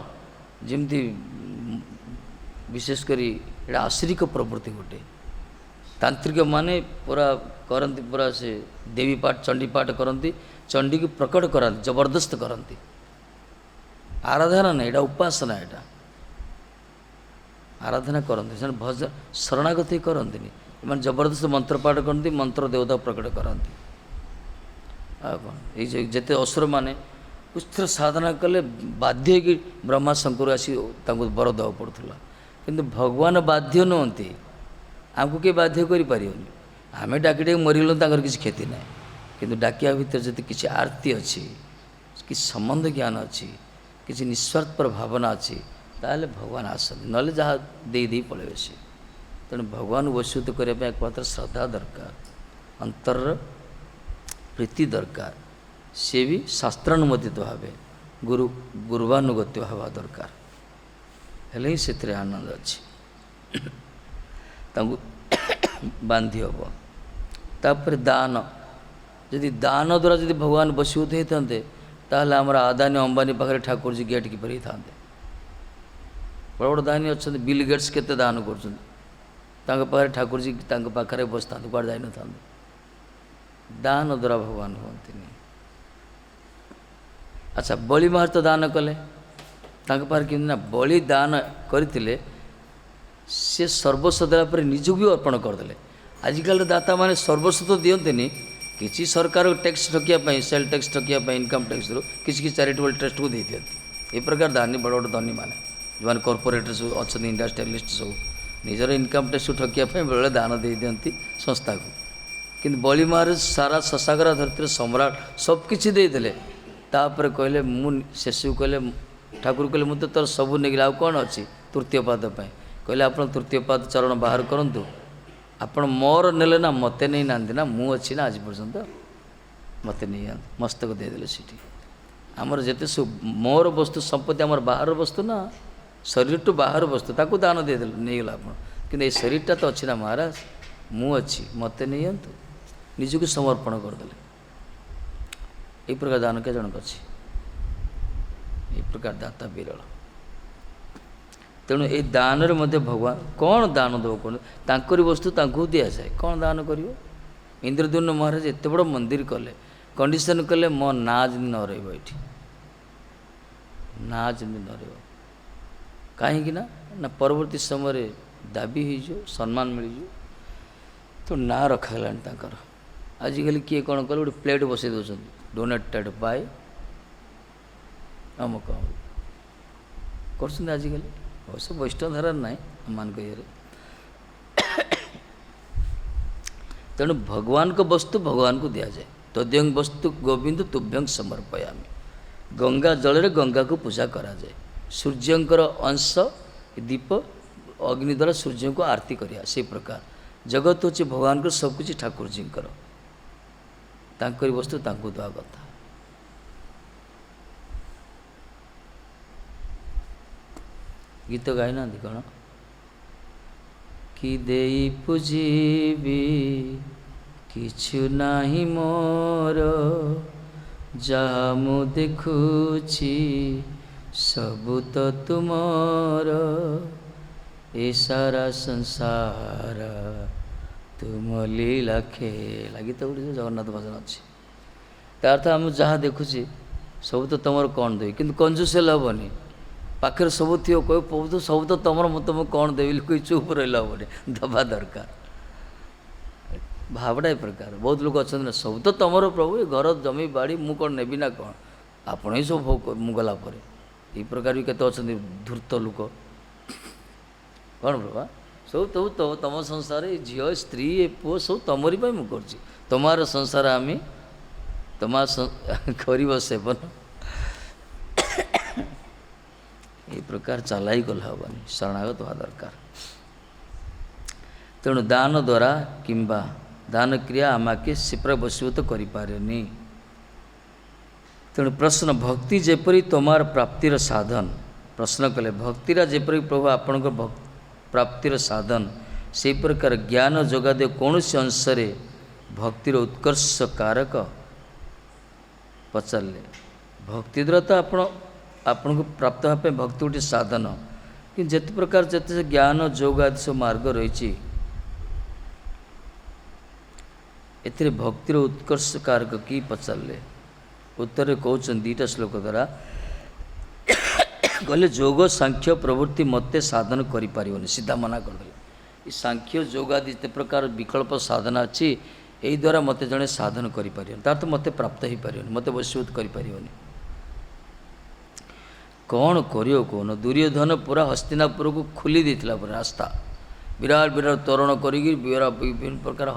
जमती विशेषकर ये आश्रिक प्रवृत्ति गोटे तांत्रिक माने पूरा करती पूरा से देवी पाठ चंडी पाठ करती चंडी को प्रकट कराती जबरदस्त करती आराधना ना यहाँ उपासना यहाँ आराधना करते से भजन शरणागति करती मैं जबरदस्त मंत्र पाठ करती मंत्र देवता प्रकट करती ये जिते असुर मैंने कुछ साधना कले बाध्य कि ब्रह्मा शंकर आसी बर देवा पड़ूला କିନ୍ତୁ ଭଗବାନ ବାଧ୍ୟ ନୁହନ୍ତି, ଆମକୁ କିଏ ବାଧ୍ୟ କରିପାରିବନି। ଆମେ ଡାକି ଡାକି ମରିଗଲୁ, ତାଙ୍କର କିଛି କ୍ଷତି ନାହିଁ। କିନ୍ତୁ ଡାକିବା ଭିତରେ ଯଦି କିଛି ଆରତି ଅଛି, କିଛି ସମ୍ବନ୍ଧ ଜ୍ଞାନ ଅଛି, କିଛି ନିଃସ୍ୱାର୍ଥପର ଭାବନା ଅଛି, ତାହେଲେ ଭଗବାନ ଆସନ୍ତି, ନହେଲେ ଯାହା ଦେଇ ଦେଇ ପଳେଇବେ ସେ। ତେଣୁ ଭଗବାନଙ୍କୁ ବଶୀଭୂତ କରିବା ପାଇଁ ଏକମାତ୍ର ଶ୍ରଦ୍ଧା ଦରକାର, ଅନ୍ତରର ପ୍ରୀତି ଦରକାର, ସିଏ ବି ଶାସ୍ତ୍ରାନୁମୋଦିତ ଭାବେ ଗୁରୁବାନୁଗତ୍ୟ ହେବା ଦରକାର, ହେଲେ ହିଁ ସେଥିରେ ଆନନ୍ଦ ଅଛି, ତାଙ୍କୁ ବାନ୍ଧି ହେବ। ତାପରେ ଦାନ, ଯଦି ଦାନ ଦ୍ୱାରା ଯଦି ଭଗବାନ ବଶୀଭୂତ ହେଇଥାନ୍ତେ, ତାହେଲେ ଆମର ଆଦାନୀ ଅମ୍ବାନୀ ପାଖରେ ଠାକୁରଜୀ ଗେଟ୍ କିପରି ହେଇଥାନ୍ତେ। ବଡ଼ ବଡ଼ ଦାନୀ ଅଛନ୍ତି, ବିଲ୍ ଗେଟ୍ସ କେତେ ଦାନ କରୁଛନ୍ତି, ତାଙ୍କ ପାଖରେ ଠାକୁରଜୀ ତାଙ୍କ ପାଖରେ ବସିଥାନ୍ତେ, କୁଆଡ଼େ ଯାଇନଥାନ୍ତେ। ଦାନ ଦ୍ୱାରା ଭଗବାନ ହୁଅନ୍ତିନି। ଆଚ୍ଛା, ବଳି ମହାରାଜ ତ ଦାନ କଲେ, ତାଙ୍କ ପାଖରେ କେମିତି ନା ବଳି ଦାନ କରିଥିଲେ, ସେ ସର୍ବସ୍ୱ ଦେଲା ପରେ ନିଜକୁ ବି ଅର୍ପଣ କରିଦେଲେ। ଆଜିକାଲିର ଦାତାମାନେ ସର୍ବସ୍ୱ ତ ଦିଅନ୍ତିନି, କିଛି ସରକାର ଟ୍ୟାକ୍ସ ଠକିବା ପାଇଁ, ସେଲ୍ ଟ୍ୟାକ୍ସ ଠକିବା ପାଇଁ, ଇନକମ୍ ଟ୍ୟାକ୍ସରୁ କିଛି କିଛି ଚାରିଟେବଲ୍ ଟ୍ରଷ୍ଟକୁ ଦେଇଦିଅନ୍ତି। ଏ ପ୍ରକାର ଦାନୀ ବଡ଼ ବଡ଼ ଧନୀମାନେ, ଯେଉଁମାନେ କର୍ପୋରେଟ୍ର ସବୁ ଅଛନ୍ତି, ଇଣ୍ଡଷ୍ଟ୍ରିଆଲିଷ୍ଟ ସବୁ, ନିଜର ଇନକମ୍ ଟ୍ୟାକ୍ସକୁ ଠକିବା ପାଇଁ ବେଳେବେଳେ ଦାନ ଦେଇଦିଅନ୍ତି ସଂସ୍ଥାକୁ। କିନ୍ତୁ ବଳି ମହାରାଜ ସାରା ଶଶାଗରା ଧରିତ୍ରୀର ସମ୍ରାଟ ସବୁକିଛି ଦେଇଦେଲେ। ତାପରେ କହିଲେ, ମୁଁ ଶେଷକୁ କହିଲେ, ଠାକୁର କହିଲେ, ମୁଁ ତ ତୋର ସବୁ ନେଇଗଲି, ଆଉ କ'ଣ ଅଛି ତୃତୀୟ ପାଦ ପାଇଁ? କହିଲେ, ଆପଣ ତୃତୀୟ ପାଦ ଚରଣ ବାହାର କରନ୍ତୁ। ଆପଣ ମୋର ନେଲେ ନା, ମୋତେ ନେଇନାହାନ୍ତି ନା, ମୁଁ ଅଛି ନା ଆଜି ପର୍ଯ୍ୟନ୍ତ, ମୋତେ ନେଇଯାଆନ୍ତୁ। ମସ୍ତକ ଦେଇଦେଲେ ସେଠି। ଆମର ଯେତେ ସବୁ ମୋର ବସ୍ତୁ ସମ୍ପତ୍ତି, ଆମର ବାହାର ବସ୍ତୁ ନା, ଶରୀରଠୁ ବାହାର ବସ୍ତୁ, ତାକୁ ଦାନ ଦେଇଦେଲେ, ନେଇଗଲା ଆପଣ। କିନ୍ତୁ ଏଇ ଶରୀରଟା ତ ଅଛି ନା ମହାରାଜ, ମୁଁ ଅଛି, ମୋତେ ନେଇଯାଆନ୍ତୁ। ନିଜକୁ ସମର୍ପଣ କରିଦେଲେ। এই ପ୍ରକାର ଦାନ କେତେ ଜଣକ ଅଛି? এই ପ୍ରକାର ଦାତା ବିରଳ। ତେଣୁ ଏଇ ଦାନରେ ମଧ୍ୟ ଭଗବାନ କ'ଣ ଦାନ ଦେବ କହୁଛନ୍ତି, ତାଙ୍କରି ବସ୍ତୁ ତାଙ୍କୁ ଦିଆଯାଏ, କ'ଣ ଦାନ କରିବ? ଇନ୍ଦ୍ରଦ୍ୟୁମ୍ନ ମହାରାଜ ଏତେ ବଡ଼ ମନ୍ଦିର କଲେ, କଣ୍ଡିସନ୍ କଲେ, ମୋ ନାଁ ଯେମିତି ନ ରହିବ ଏଠି, ନାଁ ଯେମିତି ନ ରହିବ। କାହିଁକି ନା ପରବର୍ତ୍ତୀ ସମୟରେ ଦାବି ହେଇଯିବ, ସମ୍ମାନ ମିଳିଯିବ, ତ ନାଁ ରଖାଗଲାଣି ତାଙ୍କର। ଆଜିକାଲି କିଏ କ'ଣ କଲେ, ଗୋଟେ ପ୍ଲେଟ୍ ବସାଇ ଦେଉଛନ୍ତି, ଡୋନେଟେଡ୍ ବାଇ ଅମୁକ କରୁଛନ୍ତି ଆଜିକାଲି। ଅବଶ୍ୟ ବୈଷ୍ଣବ ଧାରାରେ ନାହିଁ ଆମମାନଙ୍କ ଇଏରେ। ତେଣୁ ଭଗବାନଙ୍କ ବସ୍ତୁ ଭଗବାନଙ୍କୁ ଦିଆଯାଏ। ତଦ୍ୟଂ ବସ୍ତୁ ଗୋବିନ୍ଦ ତୁଭ୍ୟଂ ସମର୍ପୟାମି। ଗଙ୍ଗା ଜଳରେ ଗଙ୍ଗାକୁ ପୂଜା କରାଯାଏ। ସୂର୍ଯ୍ୟଙ୍କର ଅଂଶ ଦୀପ ଅଗ୍ନି ଦ୍ୱାରା ସୂର୍ଯ୍ୟଙ୍କୁ ଆରତି କରିବା, ସେଇ ପ୍ରକାର ଜଗତ ହେଉଛି ଭଗବାନଙ୍କର, ସବୁକିଛି ଠାକୁରଜୀଙ୍କର, ତାଙ୍କରି ବସ୍ତୁ ତାଙ୍କୁ ଦେବା କଥା। ଗୀତ ଗାଇନାହାନ୍ତି କ'ଣ? କି ଦେଇ ପୂଜିବି কিছু ନାହିଁ ମୋର, ଯାହା ମୁଁ ଦେଖୁଛି ସବୁ ତ ତୁମର, ଏ ସାରା ସଂସାର ତୁମ ଲୀଳା ଖେଳା। ଗୀତ ଗୁଡ଼ିକ ଜଗନ୍ନାଥ ଭଜନ ଅଛି। ତା ଅର୍ଥ ଆମେ ଯାହା ଦେଖୁଛି ସବୁ ତ ତୁମର, କ'ଣ ଦେବି? କିନ୍ତୁ କଞ୍ଜୁସ ହେଲେ ହେବନି। ପାଖରେ ସବୁ ଥିବ, କହିବ ପ୍ରଭୁ ତ ସବୁ ତ ତୁମର, ମୁଁ ତୁମକୁ କ'ଣ ଦେବି? କହି ଚୁପ୍ ରହିଲେ ହେବନି, ଦେବା ଦରକାର। ଭାବଟା ଏ ପ୍ରକାର। ବହୁତ ଲୋକ ଅଛନ୍ତି ନା, ସବୁ ତ ତୁମର ପ୍ରଭୁ, ଏ ଘର ଜମି ବାଡ଼ି, ମୁଁ କ'ଣ ନେବି ନା କ'ଣ? ଆପଣ ହିଁ ସବୁ ଭୋଗ, ମୁଁ ଗଲା ପରେ। ଏଇ ପ୍ରକାର ବି କେତେ ଅଛନ୍ତି ଧୂର୍ତ୍ତ ଲୋକ। କ'ଣ ପ୍ରଭା, ସବୁ ତମ ସଂସାର, ଏ ଝିଅ ସ୍ତ୍ରୀ ଏ ପୁଅ ସବୁ ତମରି ପାଇଁ ମୁଁ କରୁଛି, ତମର ସଂସାର ଆମେ ତମର କରିବ ସେବନ। এই ପ୍ରକାର ଚାଲାଇ ଗଲେ ହେବନି, ଶରଣାଗତ ହେବା ଦରକାର। ତେଣୁ ଦାନ ଦ୍ୱାରା କିମ୍ବା ଦାନ କ୍ରିୟା ଆମକେ ସିପ୍ର ବଶୀଭୂତ କରିପାରେନି। ତେଣୁ ପ୍ରଶ୍ନ, ଭକ୍ତି ଯେପରି ତୁମର ପ୍ରାପ୍ତିର ସାଧନ, ପ୍ରଶ୍ନ କଲେ ଭକ୍ତିରା ଯେପରି ପ୍ରଭୁ ଆପଣଙ୍କ ପ୍ରାପ୍ତିର ସାଧନ, ସେହି ପ୍ରକାର ଜ୍ଞାନ ଯୋଗାଦେବ କୌଣସି ଅଂଶରେ ଭକ୍ତିର ଉତ୍କର୍ଷ କାରକ? ପଚାରିଲେ, ଭକ୍ତି ଦ୍ୱାରା ତ ଆପଣଙ୍କୁ ପ୍ରାପ୍ତ ହେବା ପାଇଁ ଭକ୍ତି ଗୋଟିଏ ସାଧନ, କିନ୍ତୁ ଯେତେ ପ୍ରକାର ଯେତେ ଜ୍ଞାନ ଯୋଗ ଆଦି ସବୁ ମାର୍ଗ ରହିଛି, ଏଥିରେ ଭକ୍ତିର ଉତ୍କର୍ଷ କାରକ କି? ପଚାରିଲେ। ଉତ୍ତରରେ କହୁଛନ୍ତି ଦୁଇଟା ଶ୍ଲୋକ ଦ୍ୱାରା, କହିଲେ ଯୋଗ ସାଂଖ୍ୟ ପ୍ରବୃତ୍ତି ମୋତେ ସାଧନ କରିପାରିବନି, ସିଧା ମନା କରିଦେଲେ। ଏ ସାଂଖ୍ୟ ଯୋଗ ଆଦି ଯେତେ ପ୍ରକାର ବିକଳ୍ପ ସାଧନା ଅଛି, ଏଇ ଦ୍ୱାରା ମୋତେ ଜଣେ ସାଧନ କରିପାରିବନି, ତାର ତ ମୋତେ ପ୍ରାପ୍ତ ହେଇପାରିବନି, ମୋତେ ବଶୀଭୂତ କରିପାରିବନି। କ'ଣ କରିବ କହୁନ? ଦୁର୍ଯ୍ୟୋଧନ ପୁରା ହସ୍ତିନାପୁରକୁ ଖୋଲି ଦେଇଥିଲା ପୁରା ରାସ୍ତା, ବିରାଟ ବିରାଟ ତୋରଣ କରିକି ବିଭିନ୍ନ ପ୍ରକାର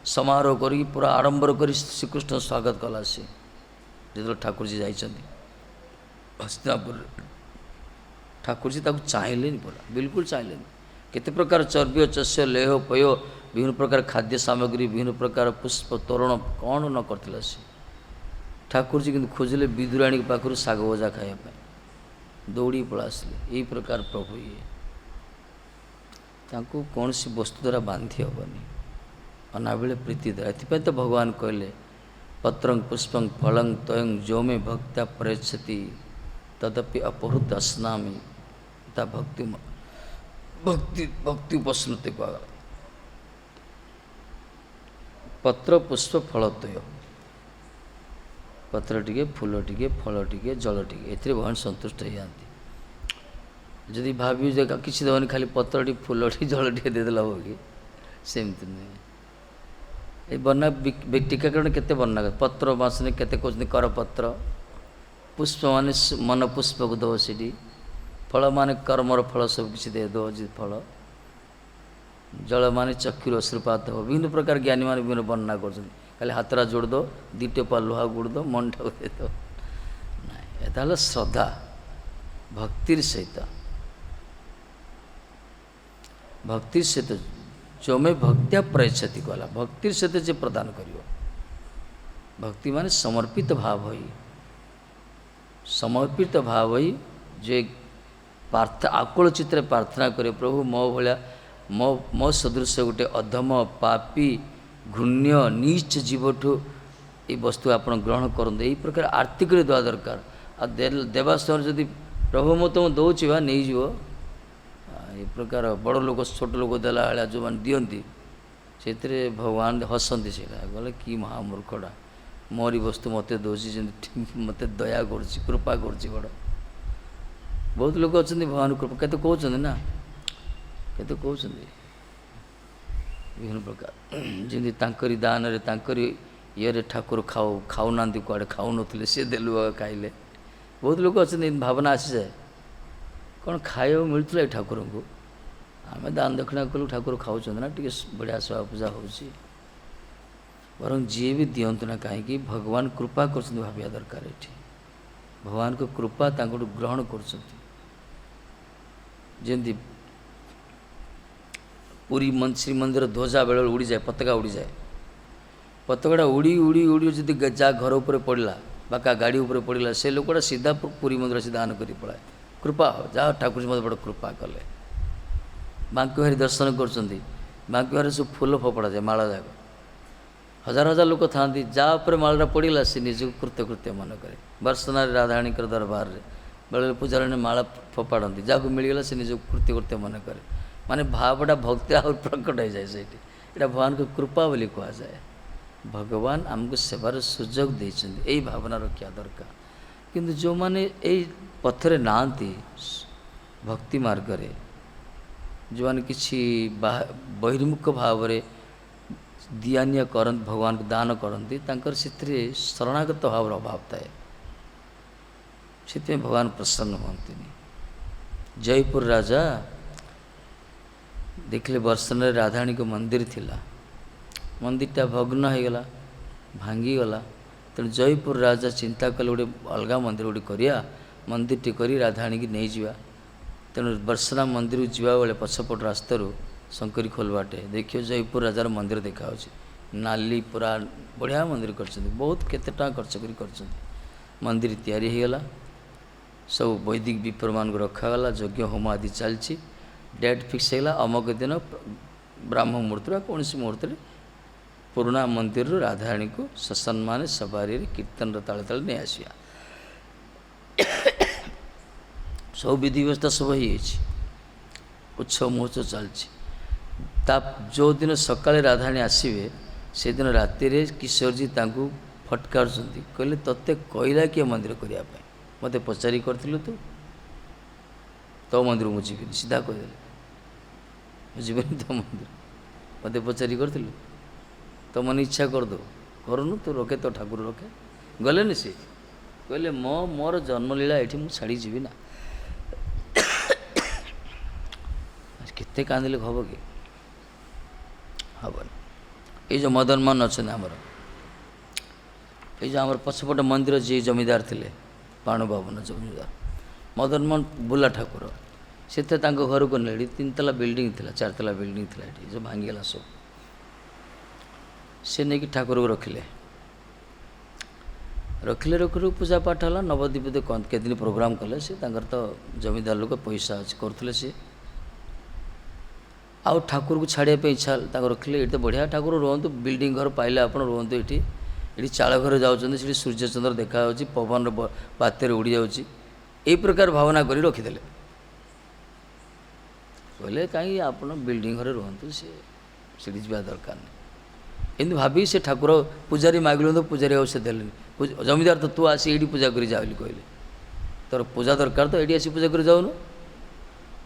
ସମାରୋହ କରିକି ପୁରା ଆଡ଼ମ୍ବର କରି ଶ୍ରୀକୃଷ୍ଣ ସ୍ୱାଗତ କଲା। ସେ ଯେତେବେଳେ ଠାକୁରଜୀ ଯାଇଛନ୍ତି ହସ୍ତିନାପୁରରେ, ଠାକୁରଜୀ ତାକୁ ଚାହିଁଲେନି, ପୁରା ବିଲକୁଲ ଚାହିଁଲେନି। କେତେ ପ୍ରକାର ଚର୍ବ୍ୟ ଚସ୍ୟ ଲେହ ପୟ, ବିଭିନ୍ନ ପ୍ରକାର ଖାଦ୍ୟ ସାମଗ୍ରୀ, ବିଭିନ୍ନ ପ୍ରକାର ପୁଷ୍ପ ତୋରଣ କ'ଣ ନ କରିଥିଲା ସେ। ଠାକୁରଜୀ କିନ୍ତୁ ଖୋଜିଲେ ବିଦୁରାଣୀଙ୍କ ପାଖରୁ ଶାଗ ଭଜା ଖାଇବା ପାଇଁ, ଦୌଡ଼ି ପଳା ଆସିଲେ। ଏଇ ପ୍ରକାର ପ୍ରଭୁ ଇଏ, ତାଙ୍କୁ କୌଣସି ବସ୍ତୁ ଦ୍ୱାରା ବାନ୍ଧି ହେବନି, ଅନାବେଳେ ପ୍ରୀତି ଦ୍ୱାରା। ଏଥିପାଇଁ ତ ଭଗବାନ କହିଲେ ପତ୍ରଂ ପୁଷ୍ପଂ ଫଳଂ ତୟଂ ଯୌମେ ଭକ୍ତ୍ୟା ପ୍ରୟଚ୍ଛତି ତଦପି ଅପହୃତ ଅସ୍ନାମି। ତା ଭକ୍ତି ଭକ୍ତି ଭକ୍ତି ଉପସ୍ନୁତି କୁହାଗଲା। ପତ୍ର ପୁଷ୍ପ ଫଳ ତୟ, ପତ୍ର ଟିକେ, ଫୁଲ ଟିକେ, ଫଳ ଟିକେ, ଜଳ ଟିକେ, ଏଥିରେ ଭଗବାନ ସନ୍ତୁଷ୍ଟ ହେଇଯାଆନ୍ତି। ଯଦି ଭାବିବୁ ଯେ କିଛି ଦେବନି, ଖାଲି ପତ୍ରଟି, ଫୁଲଟି, ଜଳ ଟିକେ ଦେଇଦେଲେ ହେବ କି? ସେମିତି ନୁହେଁ। এই ବର୍ଣ୍ଣା ଟୀକାକରଣ କେତେ ବର୍ଣ୍ଣନା କରେ। ପତ୍ର ମାସରେ କେତେ କହୁଛନ୍ତି କରପତ୍ର, ପୁଷ୍ପ ମାନେ ମନ ପୁଷ୍ପକୁ ଦେବ ସେଠି, ଫଳ ମାନେ କର୍ମର ଫଳ ସବୁ କିଛି ଦେଇଦେବ ଯେ ଫଳ, ଜଳ ମାନେ ଚକ୍ଷୁର ଅଶ୍ରୁପାତ ହେବ। ବିଭିନ୍ନ ପ୍ରକାର ଜ୍ଞାନୀମାନେ ବିଭିନ୍ନ ବର୍ଣ୍ଣନା କରୁଛନ୍ତି। ଖାଲି ହାତଟା ଯୋଡ଼ି ଦେବ, ଦୁଇଟା ପା ଲୁହା ଗୁଡ଼ି ଦେବ, ମନଟାକୁ ଦେଇଦେବ, ନାଇଁ। ଏଟା ହେଲା ଶ୍ରଦ୍ଧା, ଭକ୍ତିର ସହିତ, ଭକ୍ତିର ସହିତ ଯୌମେ ଭକ୍ତ୍ୟା ପ୍ରୟଚ୍ଛତି କହିଲା। ଭକ୍ତିର ସହିତ ଯେ ପ୍ରଦାନ କରିବ, ଭକ୍ତି ମାନେ ସମର୍ପିତ ଭାବ ହୋଇ, ସମର୍ପିତ ଭାବ ହୋଇ ଯେ ଆକୁଳ ଚିତ୍ତରେ ପ୍ରାର୍ଥନା କରେ, ପ୍ରଭୁ ମୋ ଭଳିଆ ମୋ ସଦୃଶ ଗୋଟେ ଅଧମ ପାପୀ ଘୃଣ୍ୟ ନୀଚ ଜୀବଠୁ এই ବସ୍ତୁ ଆପଣ ଗ୍ରହଣ କରନ୍ତୁ, ଏଇ ପ୍ରକାର ଆର୍ଥିକରେ ଦେବା ଦରକାର। ଆଉ ଦେବା ସମୟରେ ଯଦି ପ୍ରଭୁ ମୁଁ ତୁମକୁ ଦେଉଛି ବା ନେଇଯିବ, ଏ ପ୍ରକାର ବଡ଼ ଲୋକ ଛୋଟ ଲୋକ ଦେଲା ଭଳିଆ ଯେଉଁମାନେ ଦିଅନ୍ତି, ସେଥିରେ ଭଗବାନ ହସନ୍ତି। ସେଇଟା ଗଲେ କି ମହାମୂର୍ଖଟା, ମୋରି ବସ୍ତୁ ମୋତେ ଦେଉଛି, ଯେମିତି ମୋତେ ଦୟା କରୁଛି, କୃପା କରୁଛି ବଡ଼। ବହୁତ ଲୋକ ଅଛନ୍ତି ଭଗବାନ କୃପା କେତେ କହୁଛନ୍ତି ନା, କେତେ କହୁଛନ୍ତି ବିଭିନ୍ନ ପ୍ରକାର, ଯେମିତି ତାଙ୍କରି ଦାନରେ ତାଙ୍କରି ଇଏରେ ଠାକୁର ଖାଉନାହାନ୍ତି, କୁଆଡ଼େ ଖାଉନଥିଲେ, ସେ ଦେଲୁ ଖାଇଲେ। ବହୁତ ଲୋକ ଅଛନ୍ତି, ଭାବନା ଆସିଯାଏ କ'ଣ ଖାଇବାକୁ ମିଳୁଥିଲା ଏ ଠାକୁରଙ୍କୁ, ଆମେ ଦାନ ଦକ୍ଷିଣା କଲୁ, ଠାକୁର ଖାଉଛନ୍ତି ନା, ଟିକେ ବଢ଼ିଆ ସେବା ପୂଜା ହେଉଛି। ବରଂ ଯିଏ ବି ଦିଅନ୍ତୁ ନା କାହିଁକି, ଭଗବାନ କୃପା କରୁଛନ୍ତି ଭାବିବା ଦରକାର। ଏଠି ଭଗବାନଙ୍କ କୃପା ତାଙ୍କଠୁ ଗ୍ରହଣ କରୁଛନ୍ତି। ଯେମିତି ପୁରୀ ଶ୍ରୀମନ୍ଦିର ଧ୍ୱଜା ବେଳେ ଉଡ଼ିଯାଏ, ପତାକା ଉଡ଼ିଯାଏ, ପତାକାଟା ଉଡ଼ି ଉଡ଼ି ଉଡ଼ି ଯଦି ଯାହା ଘର ଉପରେ ପଡ଼ିଲା ବା କାହା ଗାଡ଼ି ଉପରେ ପଡ଼ିଲା, ସେ ଲୋକଟା ସିଧା ପୁରୀ ମନ୍ଦିର ସେ ଦାନ କରି ପଳାଏ। କୃପା ଯାହା ଠାକୁର ମୋତେ ବଡ଼ କୃପା କଲେ। ବାଙ୍କି ଭାରି ଦର୍ଶନ କରୁଛନ୍ତି, ବାଙ୍କି ଭାରି ସବୁ ଫୁଲ ଫୋପଡ଼ାଯାଏ, ମାଳ ଯାକ, ହଜାର ହଜାର ଲୋକ ଥାଆନ୍ତି, ଯାହା ଉପରେ ମାଳଟା ପଡ଼ିଲା ସେ ନିଜକୁ କୃତ୍ୟ ମନେ କରେ। ବର୍ଷନାରେ ରାଧାରାଣୀଙ୍କର ଦରବାରରେ ବେଳେବେଳେ ପୂଜାରାଣୀ ମାଳ ଫୋପାଡ଼ନ୍ତି, ଯାହାକୁ ମିଳିଗଲା ସେ ନିଜକୁ କୃତ୍ୟ ମନେ କରେ। ମାନେ ଭାବଟା ଭକ୍ତି ଆହୁରି ପ୍ରକଟ ହେଇଯାଏ ସେଇଠି। ଏଇଟା ଭଗବାନଙ୍କ କୃପା ବୋଲି କୁହାଯାଏ। ଭଗବାନ ଆମକୁ ସେବାର ସୁଯୋଗ ଦେଇଛନ୍ତି, ଏଇ ଭାବନା ରଖିବା ଦରକାର। କିନ୍ତୁ ଯେଉଁମାନେ ଏଇ ପଥରେ ନାହାନ୍ତି, ଭକ୍ତି ମାର୍ଗରେ ଯେଉଁମାନେ କିଛି ବହିର୍ମୁଖ ଭାବରେ ଦିଆନିଆ କରନ୍ତି, ଭଗବାନଙ୍କୁ ଦାନ କରନ୍ତି, ତାଙ୍କର ସେଥିରେ ଶରଣାଗତ ଭାବର ଅଭାବ ଥାଏ। ସେଥିପାଇଁ ଭଗବାନ ପ୍ରସନ୍ନ ହୁଅନ୍ତିନି। ଜୟପୁର ରାଜା ଦେଖିଲେ ବର୍ଷନରେ ରାଧାରାଣୀଙ୍କ ମନ୍ଦିର ଥିଲା, ମନ୍ଦିରଟା ଭଗ୍ନ ହୋଇଗଲା, ଭାଙ୍ଗିଗଲା। ତେଣୁ ଜୟପୁର ରାଜା ଚିନ୍ତା କଲେ ଗୋଟେ ଅଲଗା ମନ୍ଦିର ଗୋଟେ କରିବା, ମନ୍ଦିରଟି କରି ରାଧାରାଣୀକି ନେଇଯିବା। ତେଣୁ ବର୍ଷନା ମନ୍ଦିରକୁ ଯିବାବେଳେ ପଛପଟ ରାସ୍ତାରୁ ଶଙ୍କରୀ ଖୋଲ ବାଟେ ଦେଖିବ ଜୟପୁର ରାଜାର ମନ୍ଦିର ଦେଖାହେଉଛି, ନାଲି ପୁରା ବଢ଼ିଆ ମନ୍ଦିର କରିଛନ୍ତି, ବହୁତ କେତେ ଟଙ୍କା ଖର୍ଚ୍ଚ କରି କରିଛନ୍ତି। ମନ୍ଦିର ତିଆରି ହୋଇଗଲା, ସବୁ ବୈଦିକ ବିପ୍ରମାନଙ୍କୁ ରଖାଗଲା, ଯଜ୍ଞ ହୋମ ଆଦି ଚାଲିଛି। ଡେଟ୍ ଫିକ୍ସ ହେଇଗଲା, ଅମକ ଦିନ ବ୍ରାହ୍ମ ମୁହୂର୍ତ୍ତରେ ବା କୌଣସି ମୁହୂର୍ତ୍ତରେ ପୁରୁଣା ମନ୍ଦିରରୁ ରାଧାରାଣୀକୁ ସସମ୍ମାନେ ସବାରିରେ କୀର୍ତ୍ତନର ତାଳେ ତାଳେ ନେଇ ଆସିବା। ସବୁ ବିଧି ବ୍ୟବସ୍ଥା ସବୁ ହେଇଯାଇଛି, ଉତ୍ସବ ମହୋତ୍ସବ ଚାଲିଛି। ତା ଯେଉଁଦିନ ସକାଳେ ରାଧାରାଣୀ ଆସିବେ, ସେଦିନ ରାତିରେ କିଶୋରଜୀ ତାଙ୍କୁ ଫଟକାରୁଛନ୍ତି, କହିଲେ ତୋତେ କହିଲା କିଏ ମନ୍ଦିର କରିବା ପାଇଁ? ମୋତେ ପଚାରି କରିଥିଲୁ ତୁ? ତୋ ମନ୍ଦିର ମୁଁ ଯିବିନି, ସିଧା କହିଦେଲେ, ମୁଁ ଯିବିନି ତୋ ମନ୍ଦିର, ମୋତେ ପଚାରି କରିଥିଲୁ? ତୋ ମନ ଇଚ୍ଛା କରିଦେବୁ, କରୁନୁ, ତୁ ରଖେ, ତୋ ଠାକୁର ରଖେ। ଗଲେନି ସେ, କହିଲେ ମୋର ଜନ୍ମଲୀଳା ଏଠି ମୁଁ ଛାଡ଼ି ଯିବି ନା। ते कांदिले हम कि हेन ये जो मदन मोहन अच्छा आमर ये जो आम पछपट मंदिर जी जमीदार थे पाणु भवन जमीदार मदन मोहन बुला ठाकुर से घर को ने 3 तला बिल्डिंग थी 4 तला बिल्डिंग थी ये जो भांगीगला सब से नहीं कि ठाकुर को रखिले रखिले रखु पूजा पाठ है नवद्वीप के दिन प्रोग्राम कले से तो जमीदार लोग पैसा अच्छे करुले सी आउ ठाकुर को छाड़िया इच्छा रखिले ये तो बढ़िया ठाकुर रुहतु बिल्डिंग घर पाइले आप रुहतु ये चाल घर जाऊँच सूर्य चंद्र देखा पवन बात्य उड़ी जा प्रकार भावना कर रखीदे कहले कहीं आप बिल्डिंग घर रुहतु सी जा दरकार नहीं एमती भाभी से ठाकुर पूजारी मागिल तो पूजारी से देले जमीदार तो तू आसी ये पूजा कर जा कहले तोर पूजा दरकार तो ये पूजा कर जाऊन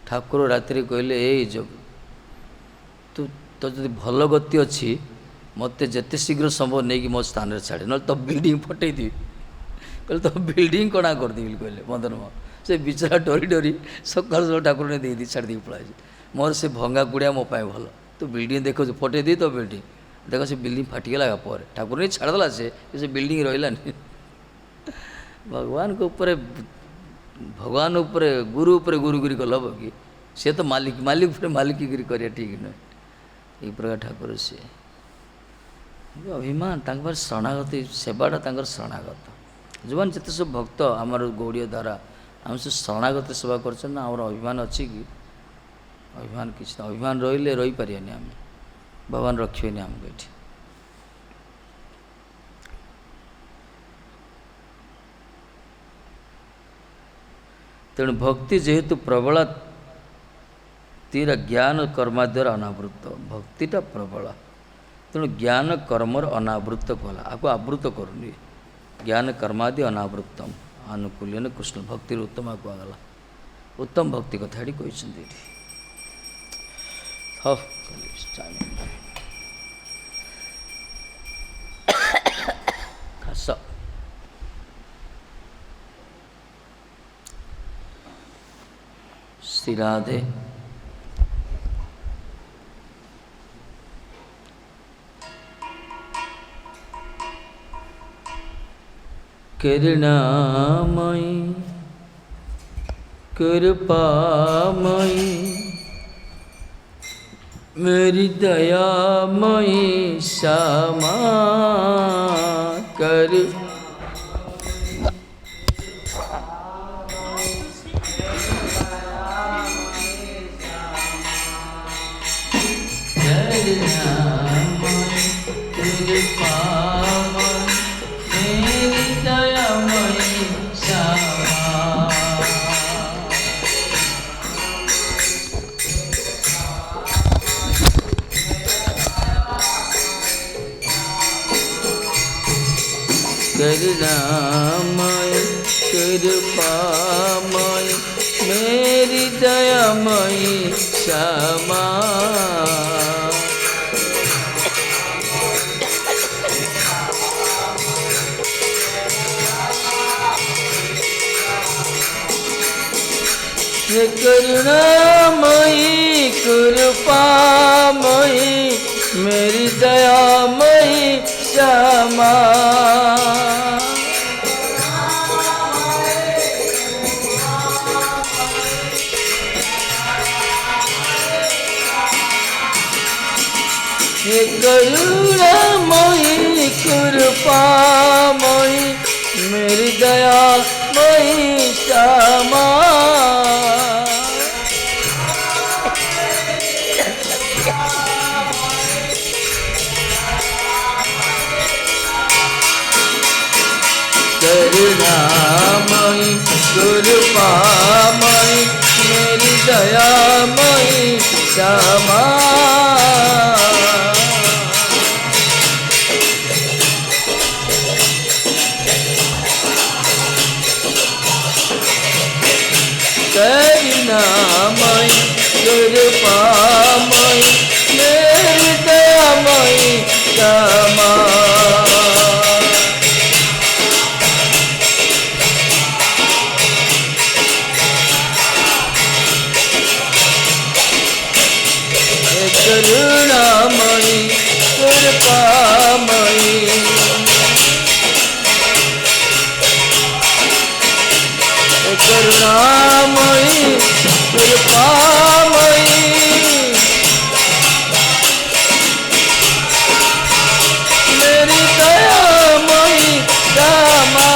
ठाकुर राति कहले जब तू तो जो भल गति अच्छी मत जिते शीघ्र संभव नहीं कि मो स्थान छाड़े ना तो बिल्डिंग फटेदी कहले तो बिल्डिंग कणा करदेवी कहले मदन मोहन से बिचरा डरी डरी सकाल सब ठाकुर ने दे छाड़ी पड़ा मोर से भंगा गुड़िया मो पाए भल तू बिल्डिंग देख फटेदी तो बिल्डिंग देख से बिल्डिंग फाटिगला पर ठाकुर नहीं छाड़देला से बिल्डिंग रही भगवान को ऊपर भगवान उपर गुरुगिरी कल हम कि सी तो मालिक मालिक पर मालिकगिरी करिया ठीक नुहे ये प्रकार ठाकुर से अभिमान तांकर शरणागत सेवाटा तांकर शरणागत जो मैंने जिते सब भक्त आमर गौड़ीय द्वारा आम से शरणागत सेवा कर अभिमान अच्छी कि अभिमान किसी अभिमान रही रही पारियानी आम भगवान रखे आमको ये तेणु भक्ति जेहेतु प्रबला तीर ज्ञान कर्माद्वारा अनावृत भक्तिटा प्रबल तेणु ज्ञान कर्मर अनावृत कला आपको आवृत करूनी ज्ञान कर्मादि अनावृतम आनुकूल्यन कृष्ण भक्ति उत्तम कहगला उत्तम भक्ति कथा कहते खास श्री राधे करुणामयी कृपामयी मेरी दयामयी श्यामा कर करुणामय कृपामय मेरी दयामयी श्यामा करुणामयी कृपामयी मेरी दयामयी श्यामा करुणामयी कृपामयी मेरी दयामयी श्यामा करुणामयी कृपामयी मेरी दयामयी श्यामा करुणामयी कृपामयी मेरी दयामयी श्यामा कृपामयी मेरी दयामयी क्षमा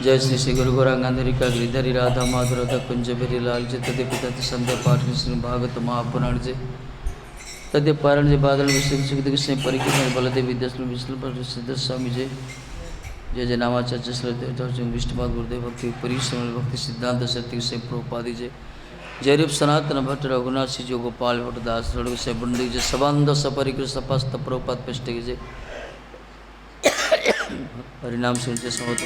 जय श्री श्री गुरु गौरांगांधरिका गिरिधरी राधा माधुरता कुंज बिरी लाल जी तदे पिता संध्या पाठ कृष्ण भागवत महापुराण जी तद्य पारण जय बादल विश्व कृष्ण परिकृष्ण बलदेव विद्याश्रम विष्णु पर सिद्ध स्वामी जय जय जय नामाचार्य श्री विष्णुपाद गुरुदेव भक्ति परिश्रम भक्ति सिद्धांत सत्य से प्रभुपादि जय जय रूप सनातन भट्ट रघुनाथ श्री जो गोपाल भट्ट दास रघु से बंदी जय सबांध सपरिकृत सपस्त प्रभुपाद पृष्ठ जय हरिनाम सुनते समत